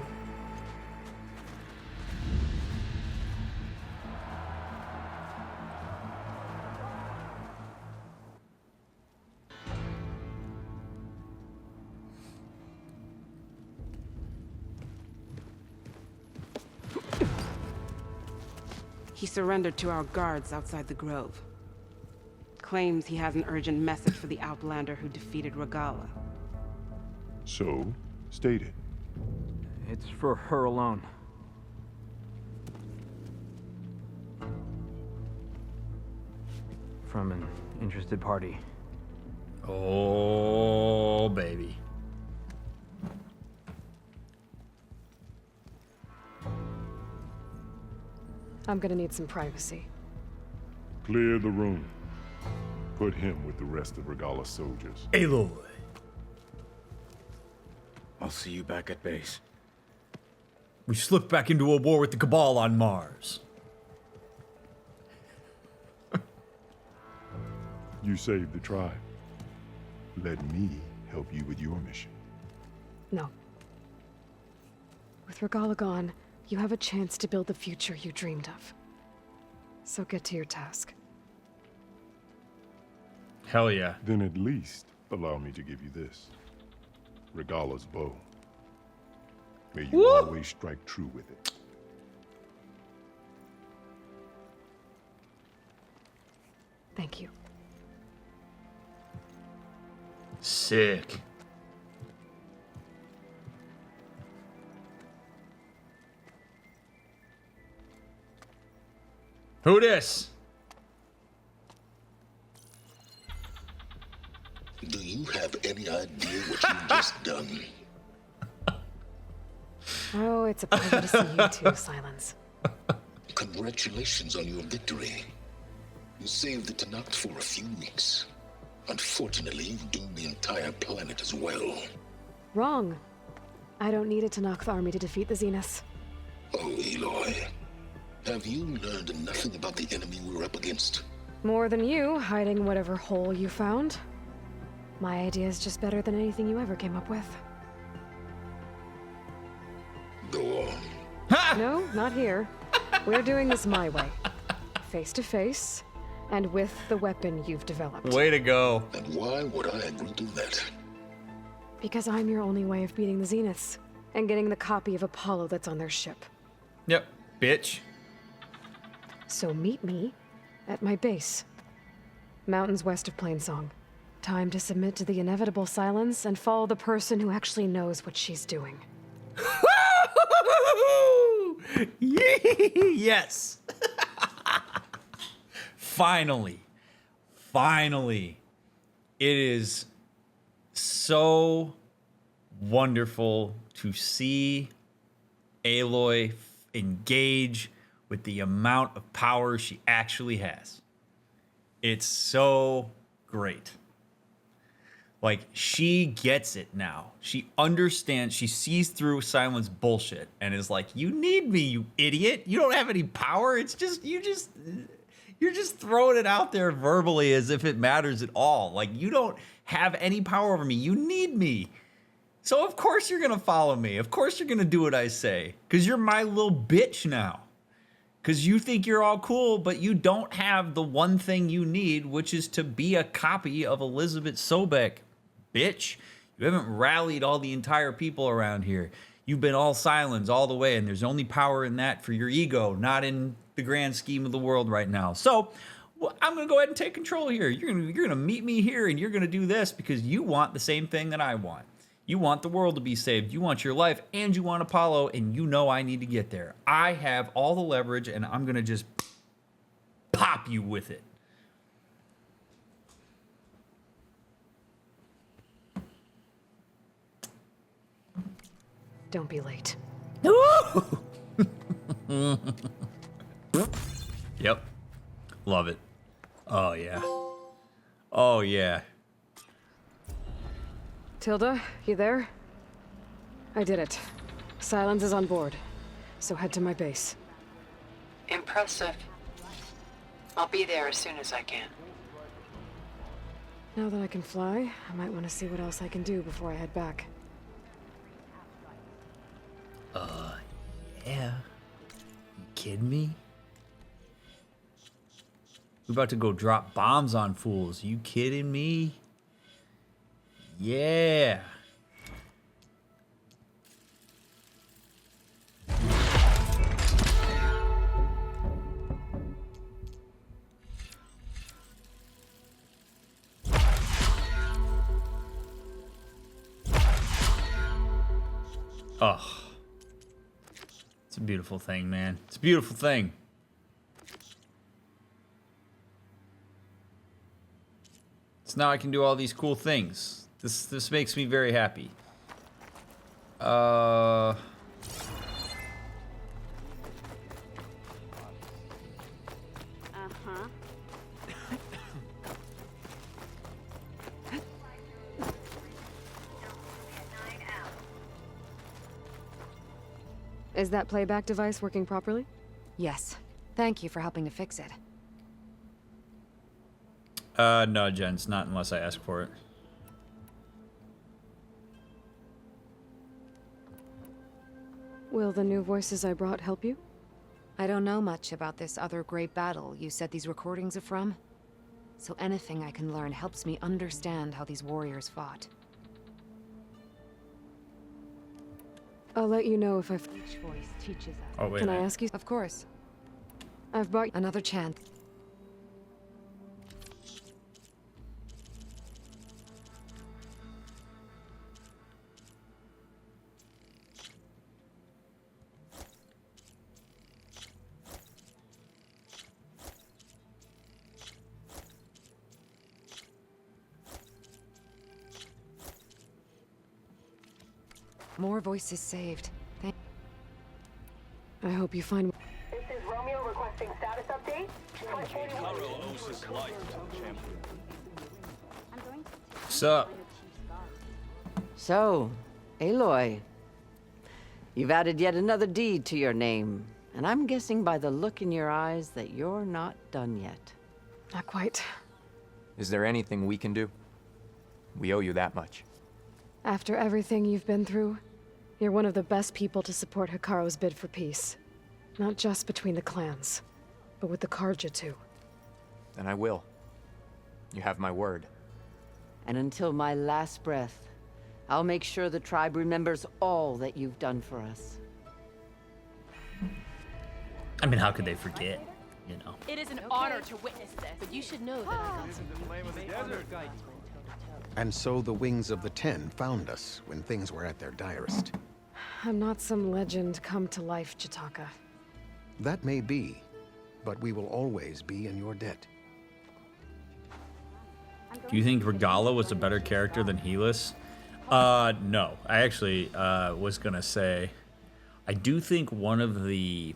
He surrendered to our guards outside the grove. Claims he has an urgent message for the Outlander who defeated Regala. So, state it. It's for her alone. From an interested party. Oh, baby. I'm gonna need some privacy. Clear the room. Put him with the rest of Regala's soldiers. Aloy. I'll see you back at base. We slipped back into a war with the Cabal on Mars. You saved the tribe. Let me help you with your mission. No. With Regala gone, you have a chance to build the future you dreamed of. So get to your task. Hell yeah. Then at least allow me to give you this. Regala's bow. May you always strike true with it. Thank you. Sick. Who this? Do you have any idea what you've just done? Oh, it's a pleasure to see you too, Sylens. Congratulations on your victory. You saved the Tanakh for a few weeks. Unfortunately, you've doomed the entire planet as well. Wrong. I don't need a Tanakh army to defeat the Zeniths. Oh, Aloy. Have you learned nothing about the enemy we're up against? More than you, hiding whatever hole you found. My idea is just better than anything you ever came up with. Go on. No, not here. We're doing this my way. Face to face, and with the weapon you've developed. Way to go. And why would I agree to that? Because I'm your only way of beating the Zeniths, and getting the copy of Apollo that's on their ship. Yep, bitch. So meet me at my base. Mountains west of Plainsong. Time to submit to the inevitable silence and follow the person who actually knows what she's doing. Yes. Finally. Finally. It is so wonderful to see Aloy engage with the amount of power she actually has. It's so great. Like, she gets it now. She understands. She sees through Sylens' bullshit and is like, you need me, you idiot. You don't have any power. It's just, you're just throwing it out there verbally as if it matters at all. Like, you don't have any power over me. You need me. So of course you're going to follow me. Of course you're going to do what I say. Because you're my little bitch now. Because you think you're all cool, but you don't have the one thing you need, which is to be a copy of Elizabeth Sobek. Bitch, you haven't rallied all the entire people around here. You've been all Sylens all the way, and there's only power in that for your ego, not in the grand scheme of the world right now. So I'm going to go ahead and take control here. You're going to meet me here, and you're going to do this because you want the same thing that I want. You want the world to be saved. You want your life, and you want Apollo, and you know I need to get there. I have all the leverage, and I'm going to just pop you with it. Don't be late. Yep. Love it. Oh, yeah. Oh, yeah. Tilda, you there? I did it. Sylens is on board, so head to my base. Impressive. I'll be there as soon as I can. Now that I can fly, I might want to see what else I can do before I head back. Yeah. You kidding me? We're about to go drop bombs on fools. You kidding me? Yeah. Oh. It's a beautiful thing, man. It's a beautiful thing. So now I can do all these cool things. This makes me very happy. Uh-huh. Is that playback device working properly? Yes. Thank you for helping to fix it. No, gents, not unless I ask for it. Will the new voices I brought help you? I don't know much about this other great battle you said these recordings are from. So anything I can learn helps me understand how these warriors fought. I'll let you know if I've... Each voice teaches us. Oh, wait. Can I ask you? Of course. I've brought... Another chance. More voices saved. I hope you find... This is Romeo requesting status update. Sup? So, Aloy, you've added yet another deed to your name, and I'm guessing by the look in your eyes that you're not done yet. Not quite. Is there anything we can do? We owe you that much. After everything you've been through, you're one of the best people to support Hikaru's bid for peace. Not just between the clans, but with the Karja too. And I will. You have my word. And until my last breath, I'll make sure the tribe remembers all that you've done for us. I mean, how could they forget? You know. It is an honor to witness this, but you should know that I got some And so the Wings of the Ten found us when things were at their direst. I'm not some legend come to life, Jataka. That may be, but we will always be in your debt. Do you think Regala was a better character than Helis? No. I actually was gonna say, I do think one of the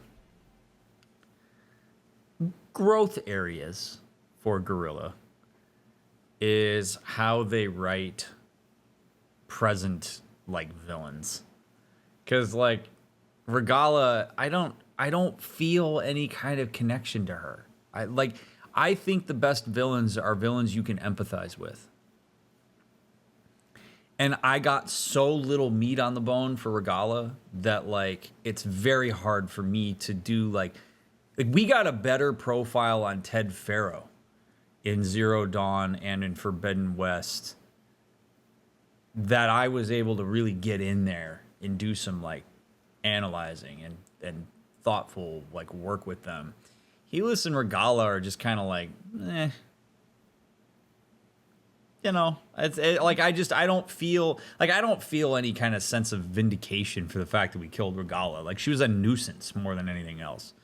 growth areas for Gorilla is how they write present like villains. Cause like Regala, I don't feel any kind of connection to her. I think the best villains are villains you can empathize with. And I got so little meat on the bone for Regala that like it's very hard for me to do like we got a better profile on Ted Faro in Zero Dawn and in Forbidden West that I was able to really get in there and do some like analyzing and thoughtful like work with them. Helis and Regala are just kind of like, eh. You know, I don't feel any kind of sense of vindication for the fact that we killed Regala. Like she was a nuisance more than anything else.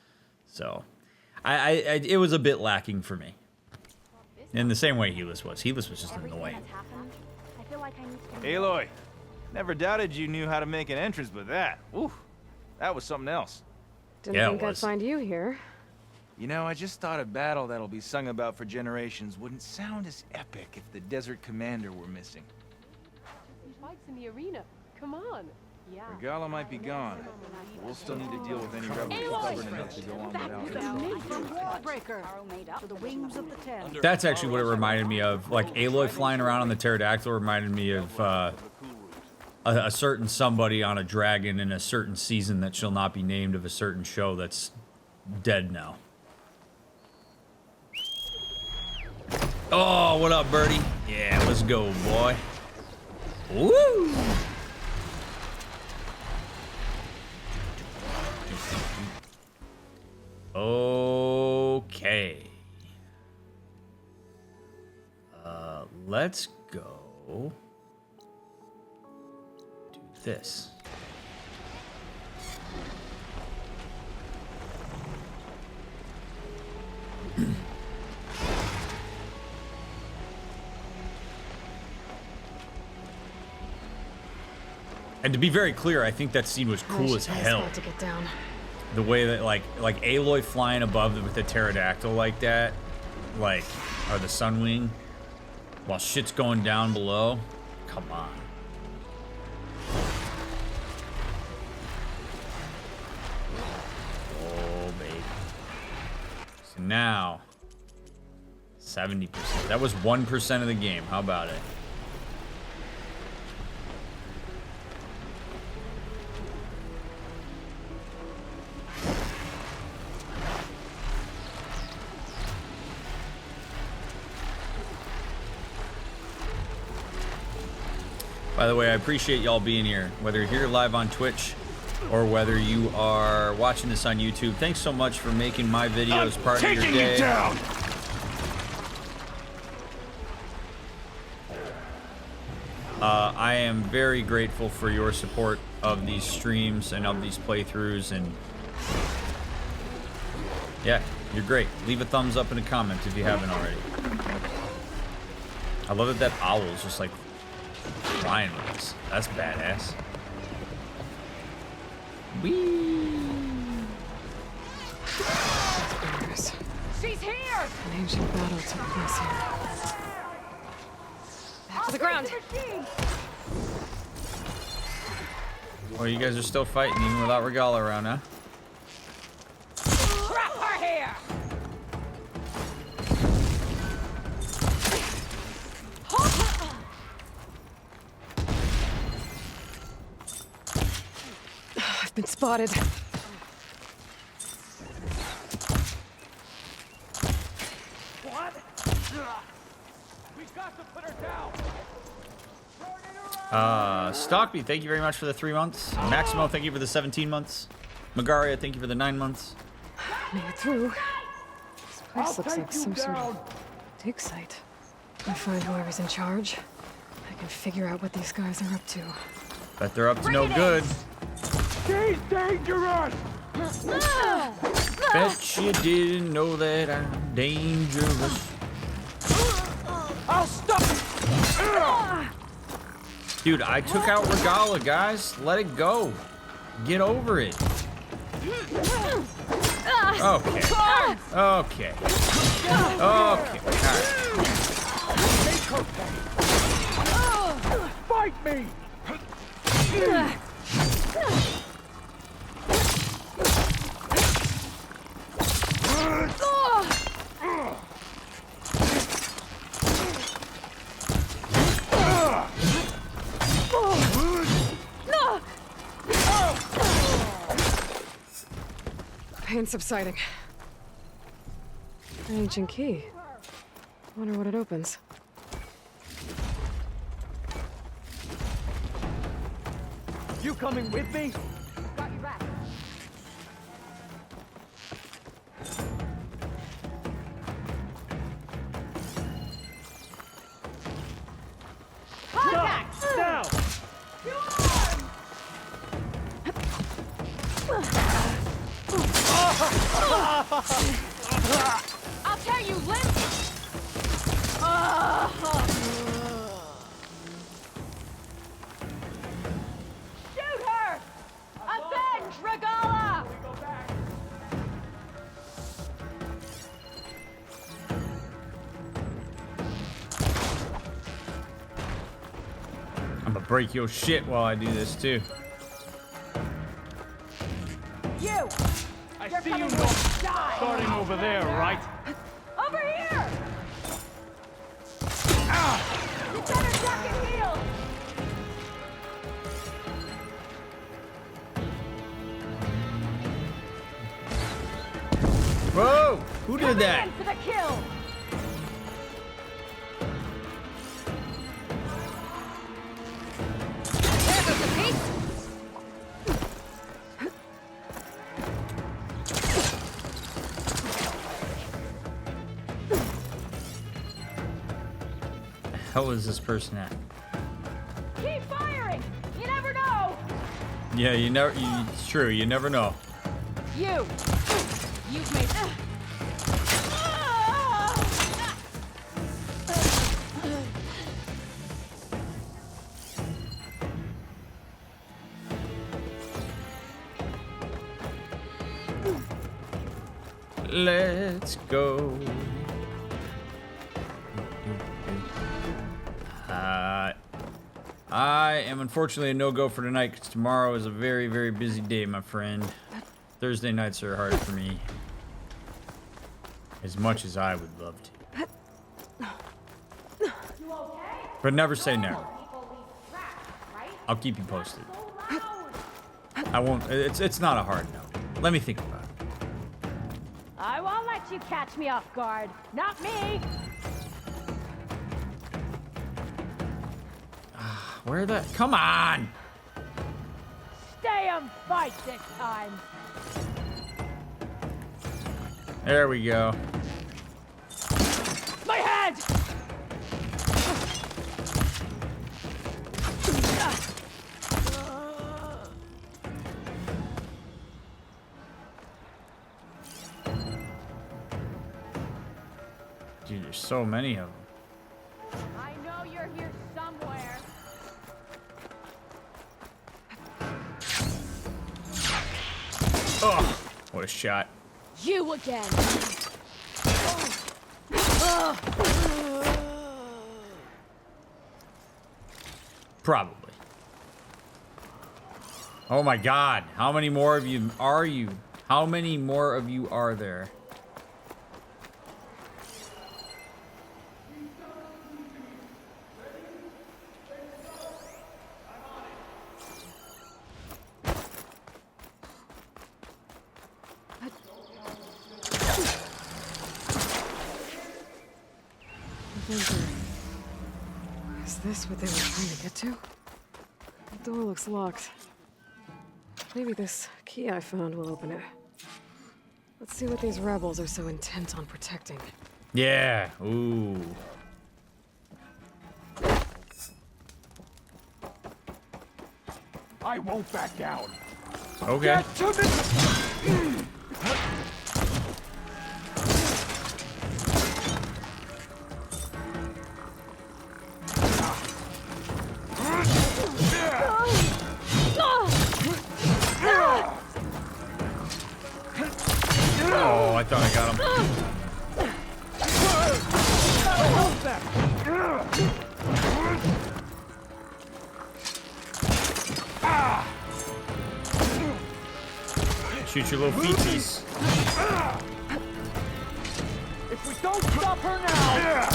So, it was a bit lacking for me. In the same way Helis was. Helis was just annoying. Aloy, never doubted you knew how to make an entrance, but that, ooh, that was something else. Didn't think I'd find you here. You know, I just thought a battle that'll be sung about for generations wouldn't sound as epic if the Desert Commander were missing. Fights in the arena. Come on. Yeah. Regala might be gone. We'll still need to deal with any rebels stubborn enough to go on without us. That's actually what it reminded me of. Like Aloy flying around on the pterodactyl reminded me of a certain somebody on a dragon in a certain season that shall not be named of a certain show that's dead now. Oh, what up, birdie? Yeah, let's go, boy. Woo! Okay. Let's go do this. And to be very clear, I think that scene was cool as hell. To get down. The way that like Aloy flying above with the pterodactyl like that, like, or the Sunwing, while shit's going down below. Come on. now 70%. That was 1% of the game. How about it? By the way, I appreciate y'all being here, whether you're here live on Twitch or whether you are watching this on YouTube. Thanks so much for making my videos part of your day. I am very grateful for your support of these streams and of these playthroughs, and yeah, you're great. Leave a thumbs up and a comment if you haven't already. I love that owl is just like flying with us. That's badass. Whee! She's here! An ancient battle took place here. Back to the ground. Oh, you guys are still fighting even without Regala around, huh? Trap her here! I've been spotted. What? We've got to put her down. Stockby, thank you very much for the 3 months. Maximo, thank you for the 17 months. Magaria, thank you for the 9 months. Made it through. This place looks like some sort of dig site. I find whoever's in charge. I can figure out what these guys are up to. Bet they're up to no good. She's dangerous! Bet you didn't know that I'm dangerous. I'll stop! Dude, I took out Regala, guys. Let it go. Get over it. Okay. Okay. Okay. Alright. Fight me! Pain subsiding. An ancient key. Wonder what it opens. You coming with me? Got you back. Contact! Now! I'll tear you limp! Shoot her! Avenge Regala! I'm gonna break your shit while I do this too. You! I see you starting over there, right? Over here! You better duck and heal! Whoa! Who did that? In for the kill! There goes the piece! How is this person at? Keep firing! You never know! Yeah, it's true. You never know. You've made... Let's go. I am unfortunately a no-go for tonight because tomorrow is a very, very busy day, my friend. Thursday nights are hard for me. As much as I would love to. But never say never. I'll keep you posted. I won't. It's not a hard no. Let me think about it. I won't let you catch me off guard. Not me. Where the? Come on! Stay and fight this time. There we go. My head! Dude, there's so many of them. I know you're here somewhere. Oh, what a shot. You again. Probably. Oh my god. How many more of you are you? How many more of you are there? Is this what they were trying to get to? The door looks locked. Maybe this key I found will open it. Let's see what these rebels are so intent on protecting. Yeah. Ooh. I won't back down. Okay. Get to me! Oh, I thought I got him. Shoot your little feeties. If we don't stop her now!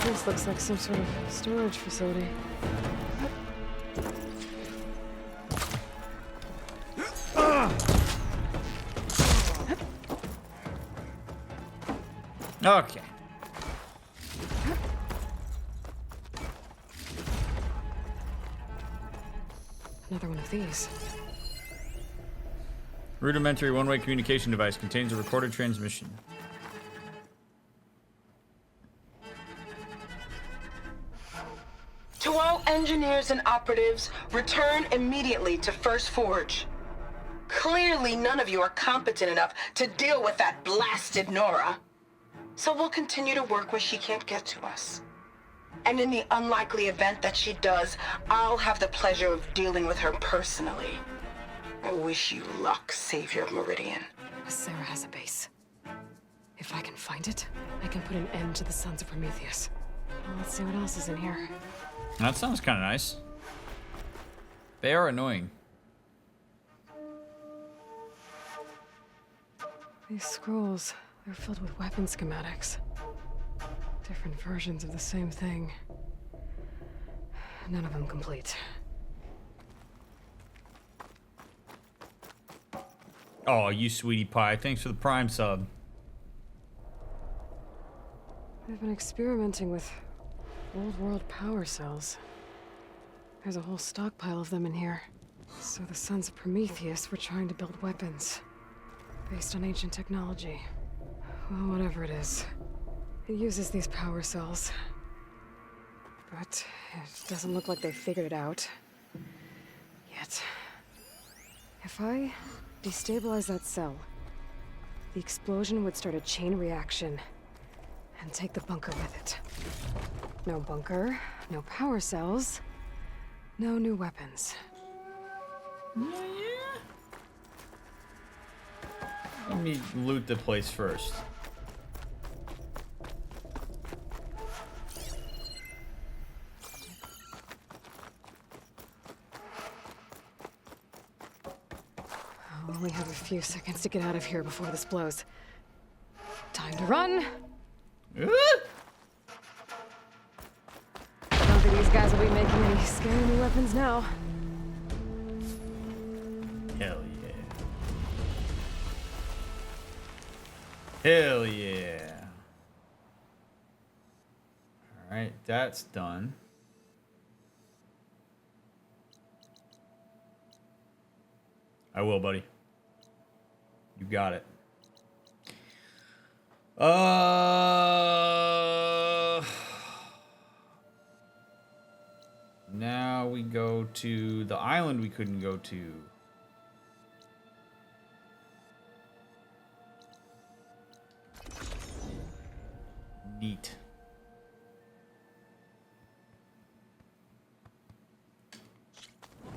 This looks like some sort of storage facility. Okay. Another one of these. Rudimentary one-way communication device contains a recorded transmission. To all engineers and operatives, return immediately to First Forge. Clearly, none of you are competent enough to deal with that blasted Nora. So we'll continue to work where she can't get to us. And in the unlikely event that she does, I'll have the pleasure of dealing with her personally. I wish you luck, Savior Meridian. Sarah has a base. If I can find it, I can put an end to the Sons of Prometheus. Well, let's see what else is in here. That sounds kind of nice. They are annoying. These scrolls, they're filled with weapon schematics. Different versions of the same thing. None of them complete. Oh, you sweetie pie. Thanks for the Prime sub. They've been experimenting with old world power cells. There's a whole stockpile of them in here. So the Sons of Prometheus were trying to build weapons based on ancient technology. Well, whatever it is. It uses these power cells. But it doesn't look like they figured it out. Yet. If I destabilize that cell, the explosion would start a chain reaction and take the bunker with it. No bunker, no power cells, no new weapons. Let me loot the place first. We'll only have a few seconds to get out of here before this blows. Time to run! Not that these guys will be making any scary new weapons now. Hell yeah. Hell yeah. Alright, that's done. I will, buddy. You got it. Now we go to the island we couldn't go to. Neat.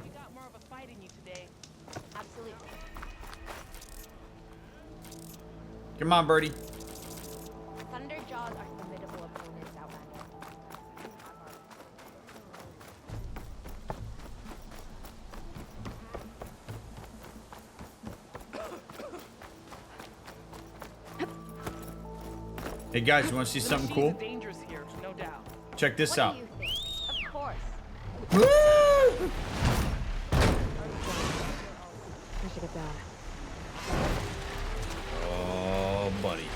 You got more of a fight in you today. Absolutely. Come on, Birdie. Thunderjaws are formidable opponents, Outlander. Hey guys, you want to see something cool? Dangerous here, no doubt. Check this out. Of course. I should get that. Oh, buddy.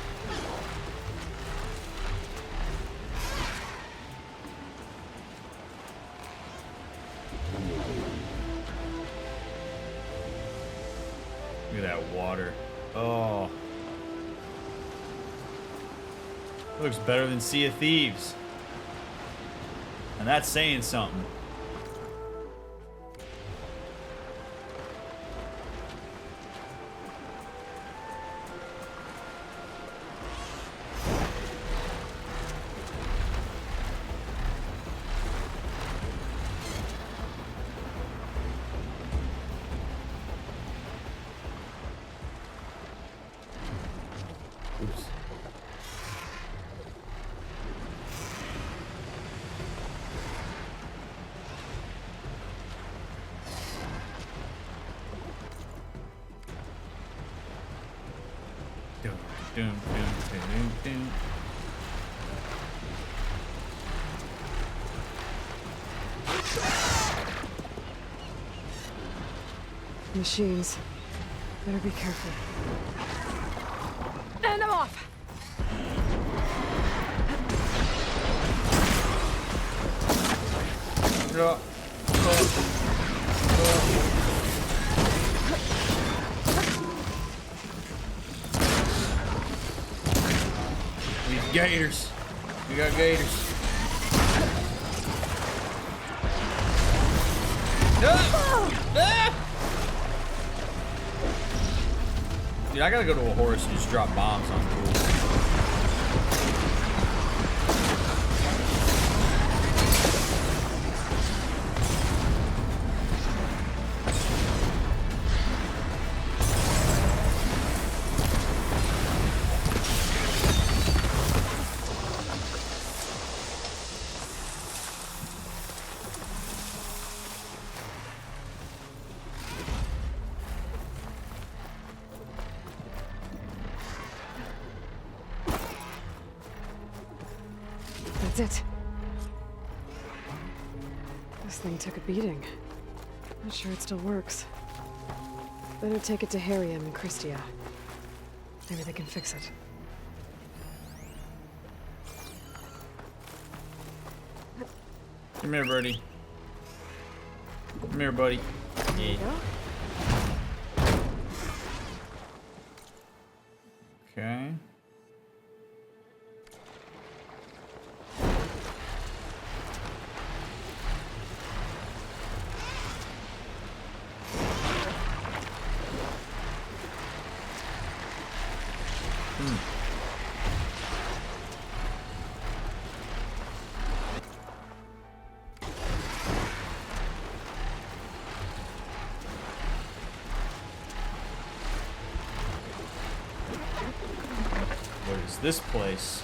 Look at that water. Oh. Looks better than Sea of Thieves. And that's saying something. Oops. Doom, doom, doom, doom, doom. Machines. Better be careful. And I'm off! These gators. We got gators. Dude, I gotta go to a horse and just drop bombs on fools. That's it. This thing took a beating. Not sure it still works. Better take it to Harriam and Christia. Maybe they can fix it. Come here, birdie. Come here, buddy. There you go. Okay. What is this place?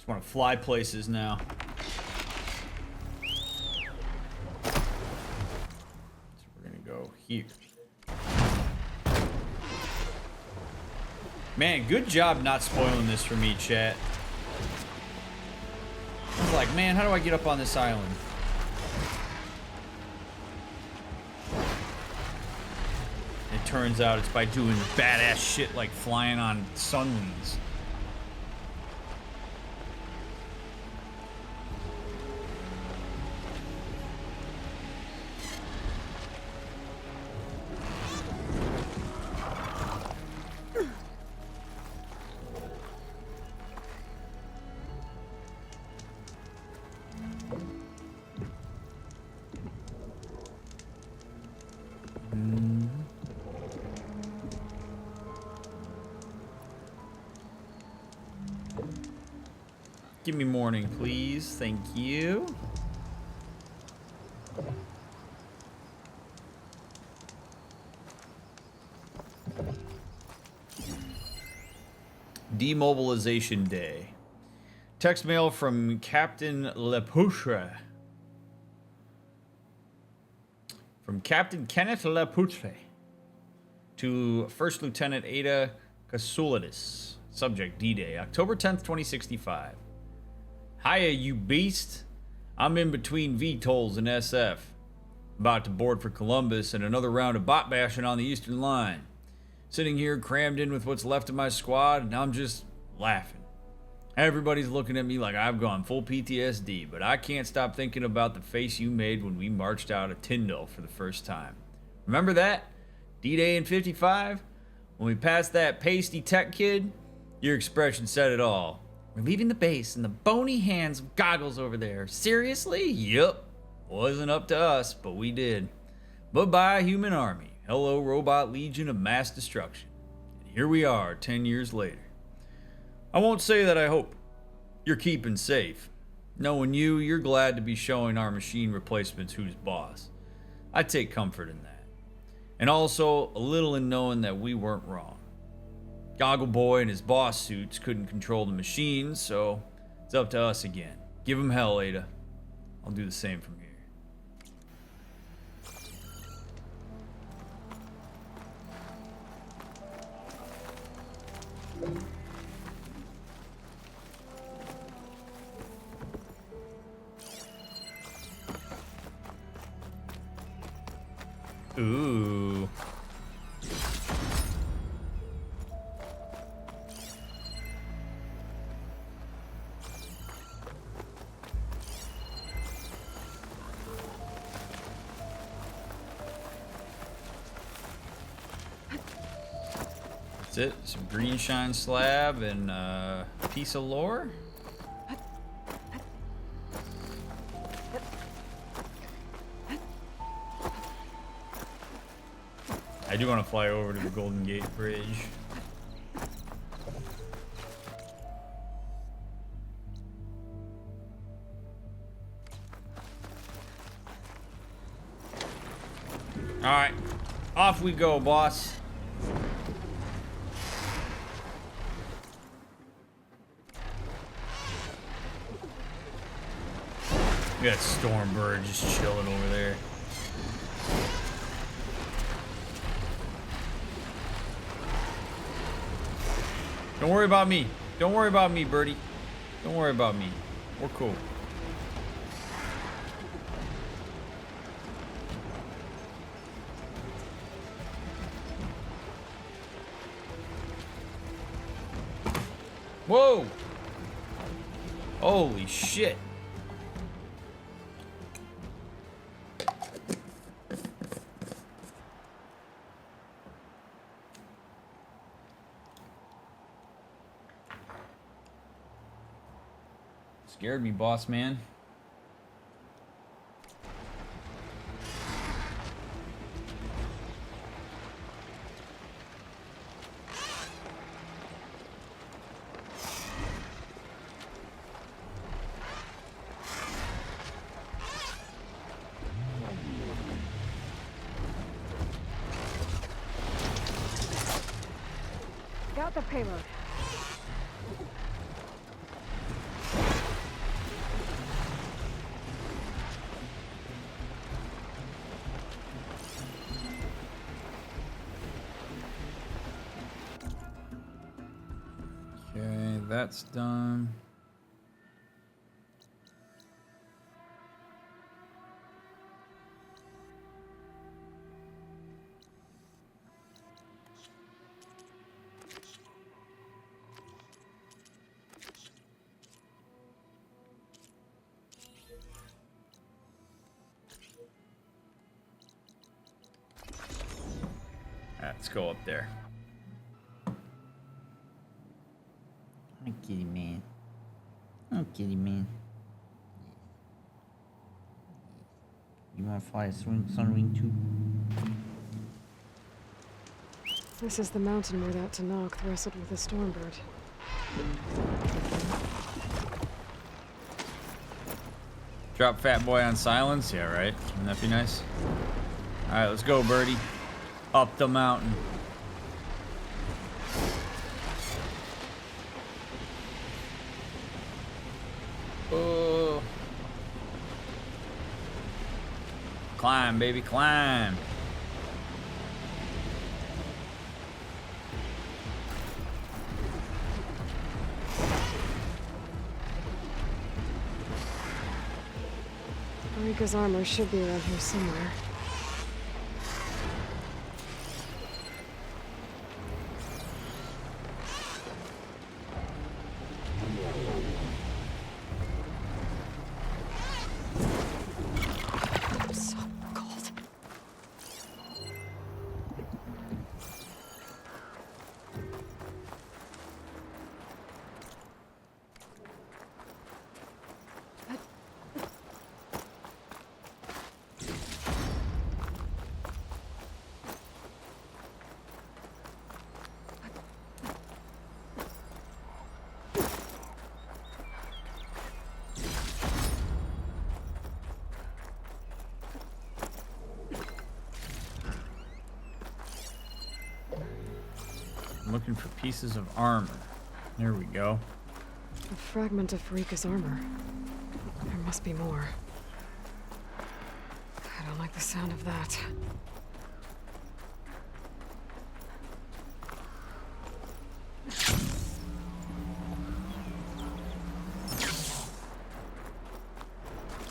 Just want to fly places now. So we're gonna go here. Man, good job not spoiling this for me, chat. I was like, man, how do I get up on this island? It turns out it's by doing badass shit like flying on Sunwings. Give me morning, please. Thank you. Demobilization Day. Text mail from Captain Lepoutre. From Captain Kenneth Lepoutre to First Lieutenant Ada Kasoulidis. Subject D-Day, October 10th, 2065. Hiya, you beast. I'm in between VTOLs and SF. About to board for Columbus and another round of bot bashing on the Eastern Line. Sitting here crammed in with what's left of my squad, and I'm just laughing. Everybody's looking at me like I've gone full PTSD, but I can't stop thinking about the face you made when we marched out of Tyndall for the first time. Remember that? D-Day in 55? When we passed that pasty tech kid? Your expression said it all. We're leaving the base in the bony hands of goggles over there. Seriously? Yup. Wasn't up to us, but we did. Bye-bye, human army. Hello, robot legion of mass destruction. And here we are, 10 years later. I won't say that I hope you're keeping safe. Knowing you, you're glad to be showing our machine replacements who's boss. I take comfort in that. And also a little in knowing that we weren't wrong. Goggle Boy and his boss suits couldn't control the machines, so it's up to us again. Give him hell, Ada. I'll do the same from here. Ooh. That's it. Some green shine slab and a piece of lore. I do want to fly over to the Golden Gate Bridge. Alright, off we go, boss. We got Stormbird just chilling over there. Don't worry about me. Don't worry about me, Birdie. Don't worry about me. We're cool. Whoa! Holy shit. Scared me, boss man. the payload. Okay, that's done. Let's go up there. Hi, kitty man. Oh, kitty man. You want to fly a Sunwing too? This is the mountain where that Tanakh wrestled with a stormbird. Drop Fat Boy on Sylens? Yeah, right? Wouldn't that be nice? Alright, let's go, birdie. Up the mountain. Oh. Climb, baby, climb. Rika's armor should be around here somewhere. I'm looking for pieces of armor. There we go. A fragment of Rika's armor. There must be more. I don't like the sound of that.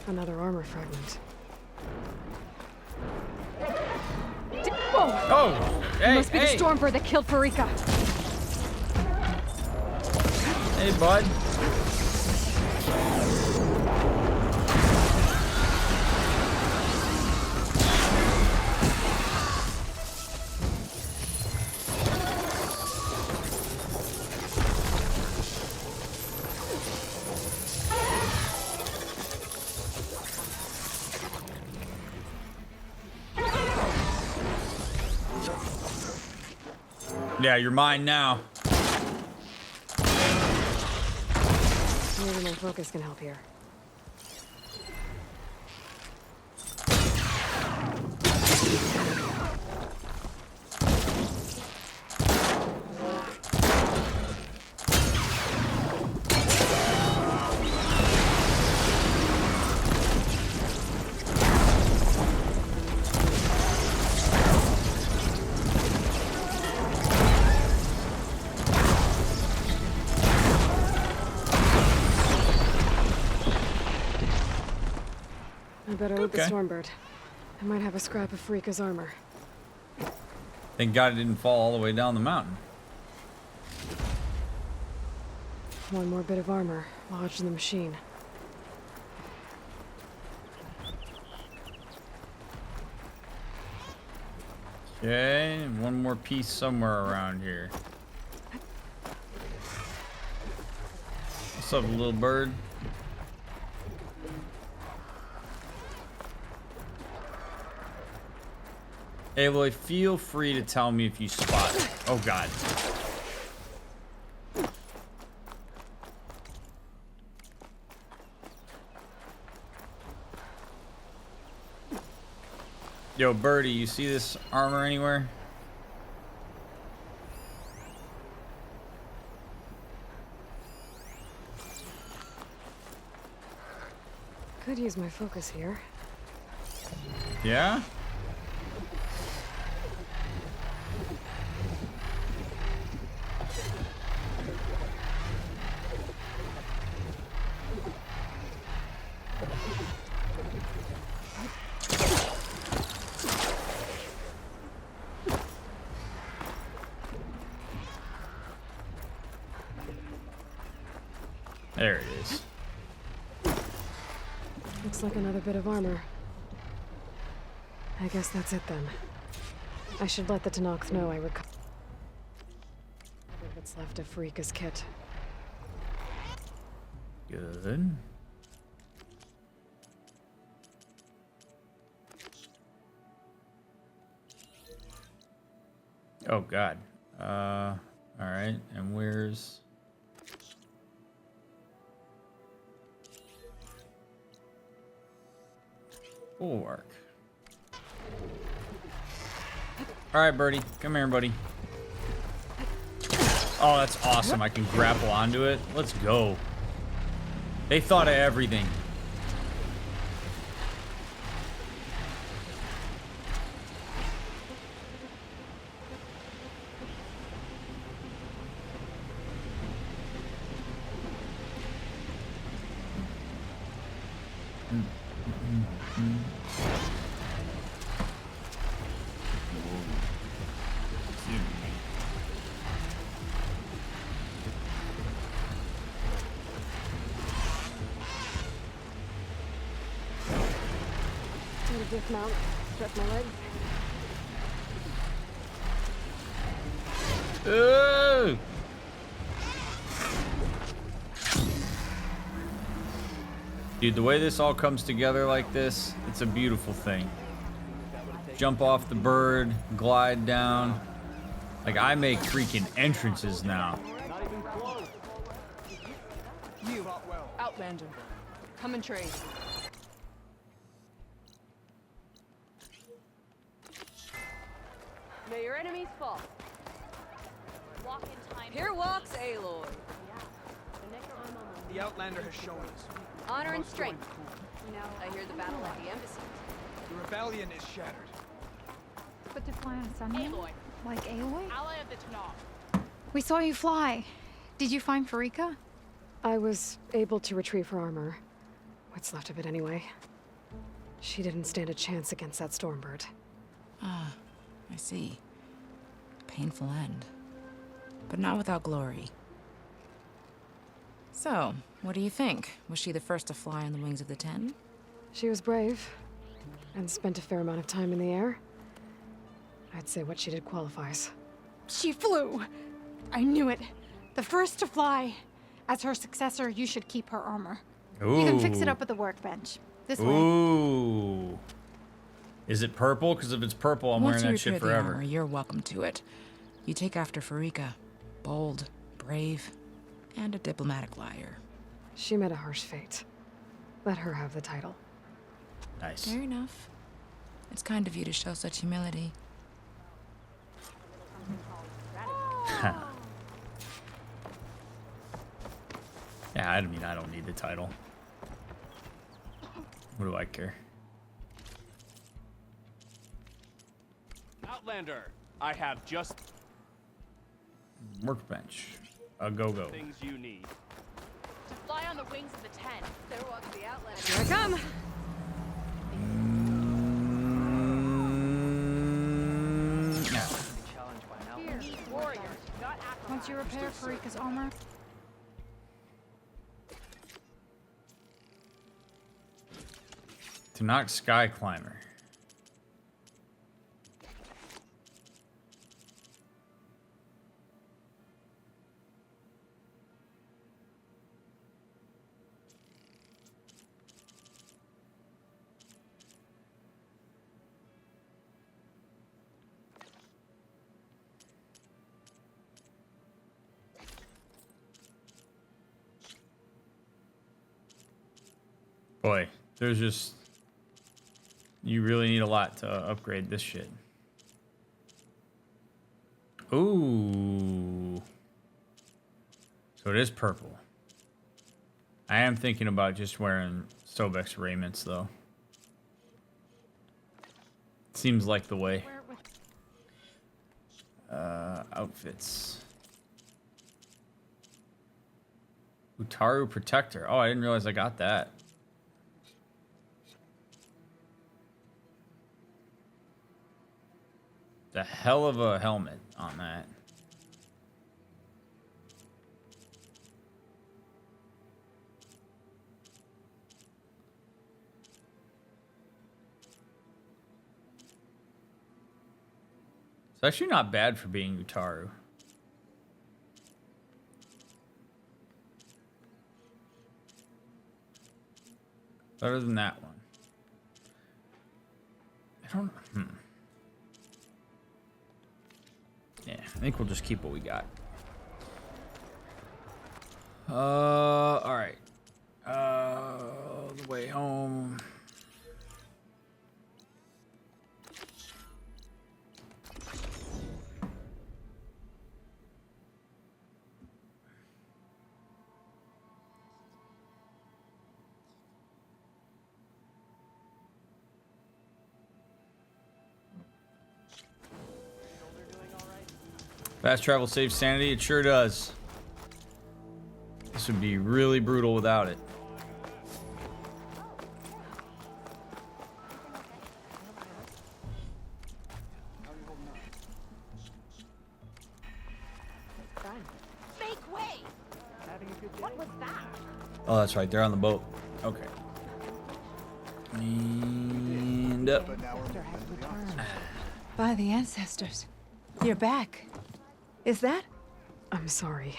Another armor fragment. Whoa! Oh! Hey, Must be the stormbird that killed Farika. Hey, bud. Yeah, you're mine now. Maybe my focus can help here. I better loot the stormbird. I might have a scrap of Farika's armor. Thank God it didn't fall all the way down the mountain. One more bit of armor lodged in the machine. Okay, one more piece somewhere around here. What's up, little bird? Aloy, feel free to tell me if you spot it. Oh, God. Yo, Birdie, you see this armor anywhere? Could use my focus here. Yeah? There it is. Looks like another bit of armor. I guess that's it then. I should let the Tenakth know I recovered what's left of Farika's kit. Good. Oh God. All right. And where's? Bulwark. All right, birdie. Come here, buddy. Oh, that's awesome. I can grapple onto it. Let's go. They thought of everything. Dismount, stretch my legs. Ooh. Dude, the way this all comes together like this, it's a beautiful thing. Jump off the bird, glide down. Like, I make freaking entrances now. You, Outlander, come and trade. May your enemies fall. Walk in time. Here walks Aloy. The Outlander has shown us. Honor and strength. I hear the battle at the embassy. The rebellion is shattered. But to fly on Sunwing? Aloy. Like Aloy? Ally of the Tenakth. We saw you fly. Did you find Farika? I was able to retrieve her armor. What's left of it anyway. She didn't stand a chance against that Stormbird. Ah, I see. Painful end. But not without glory. So, what do you think? Was she the first to fly on the wings of the Ten? She was brave, and spent a fair amount of time in the air. I'd say what she did qualifies. She flew! I knew it. The first to fly. As her successor, you should keep her armor. Ooh. You can fix it up at the workbench. This way. Ooh. Is it purple? Because if it's purple, I'm Once wearing you that shit repair the forever. armor, you're welcome to it. You take after Farika. Bold, brave, and a diplomatic liar. She met a harsh fate. Let her have the title. Nice. Fair enough. It's kind of you to show such humility. Yeah, I mean, I don't need the title. What do I care? Outlander, I have just Workbench. A go-go. things you need. To fly on the wings of the Ten. There walks the Outlander. Here I come! Here, warriors. Not Once you repair Farika's armor, To knock Sky Climber. Boy, there's just... You really need a lot to upgrade this shit. Ooh. So it is purple. I am thinking about just wearing Sobek's raiments, though. Seems like the way. Outfits. Utaru Protector. Oh, I didn't realize I got that. The hell of a helmet on that. It's actually not bad for being Utaru. Better than that one. I don't... Yeah, I think we'll just keep what we got. Alright. The way home. Fast travel saves sanity. It sure does. This would be really brutal without it. Make way! What was that? Oh, that's right. They're on the boat. Okay. And up. By the ancestors. You're back. Is that? I'm sorry.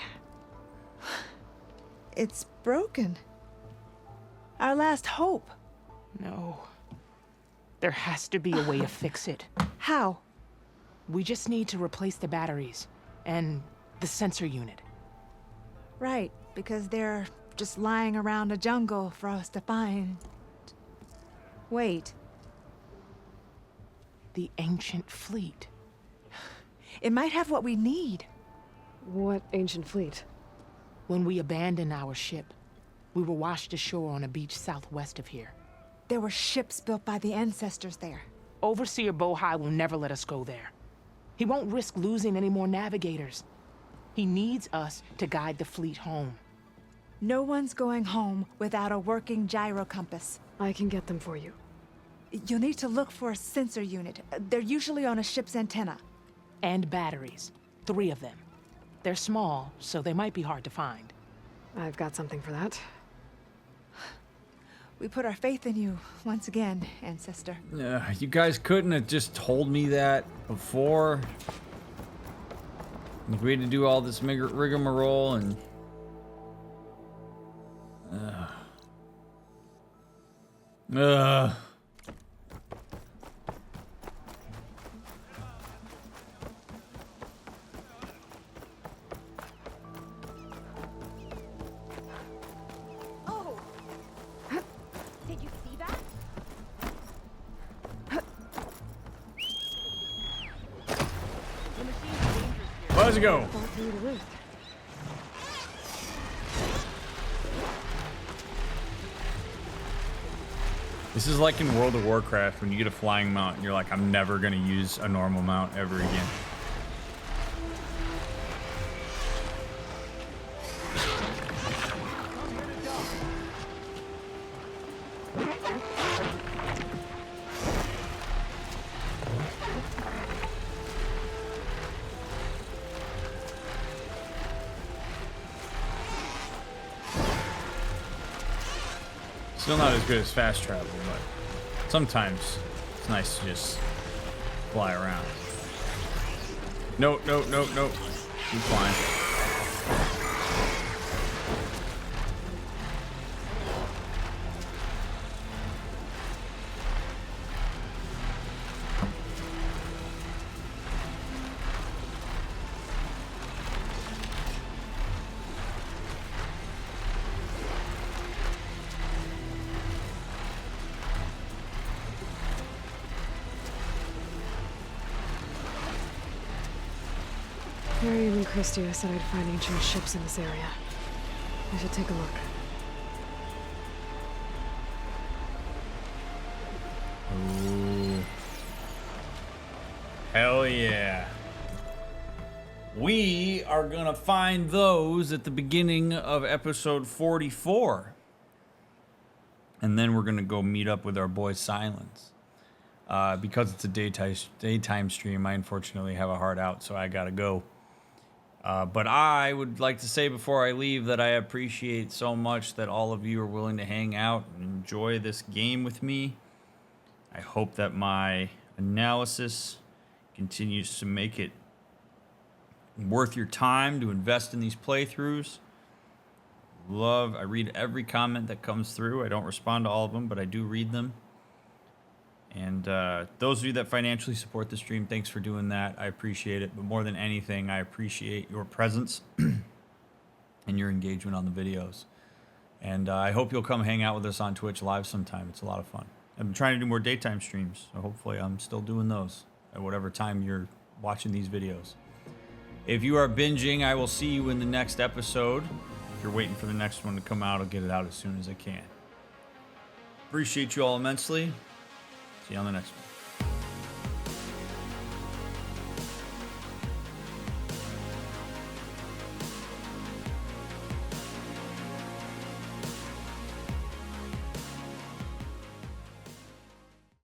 It's broken. Our last hope. No. There has to be a way to fix it. How? We just need to replace the batteries and the sensor unit. Right, because they're just lying around a jungle for us to find. Wait. The ancient fleet. It might have what we need. What ancient fleet? When we abandoned our ship, we were washed ashore on a beach southwest of here. There were ships built by the ancestors there. Overseer Bohai will never let us go there. He won't risk losing any more navigators. He needs us to guide the fleet home. No one's going home without a working gyro compass. I can get them for you. You'll need to look for a sensor unit. They're usually on a ship's antenna. And batteries. 3 of them. They're small, so they might be hard to find. I've got something for that. We put our faith in you once again, Ancestor. You guys couldn't have just told me that before. Like, we had to do all this rigmarole and... Did you see that? Let's go. This is like in World of Warcraft when you get a flying mount and you're like, I'm never gonna use a normal mount ever again. Still not as good as fast travel, but sometimes it's nice to just fly around. Nope. Keep flying. Miriam and Christia said I'd find ancient ships in this area. I should take a look. Ooh. Hell yeah. We are gonna find those at the beginning of episode 44. And then we're gonna go meet up with our boy Sylens. Because it's a daytime stream, I unfortunately have a hard out, so I gotta go. But I would like to say before I leave that I appreciate so much that all of you are willing to hang out and enjoy this game with me. I hope that my analysis continues to make it worth your time to invest in these playthroughs. I read every comment that comes through. I don't respond to all of them, but I do read them. And those of you that financially support the stream, thanks for doing that. I appreciate it. But more than anything, I appreciate your presence and your engagement on the videos. And I hope you'll come hang out with us on Twitch live sometime. It's a lot of fun. I've been trying to do more daytime streams, so hopefully I'm still doing those at whatever time you're watching these videos. If you are binging, I will see you in the next episode. If you're waiting for the next one to come out, I'll get it out as soon as I can. Appreciate you all immensely. See you on the next one.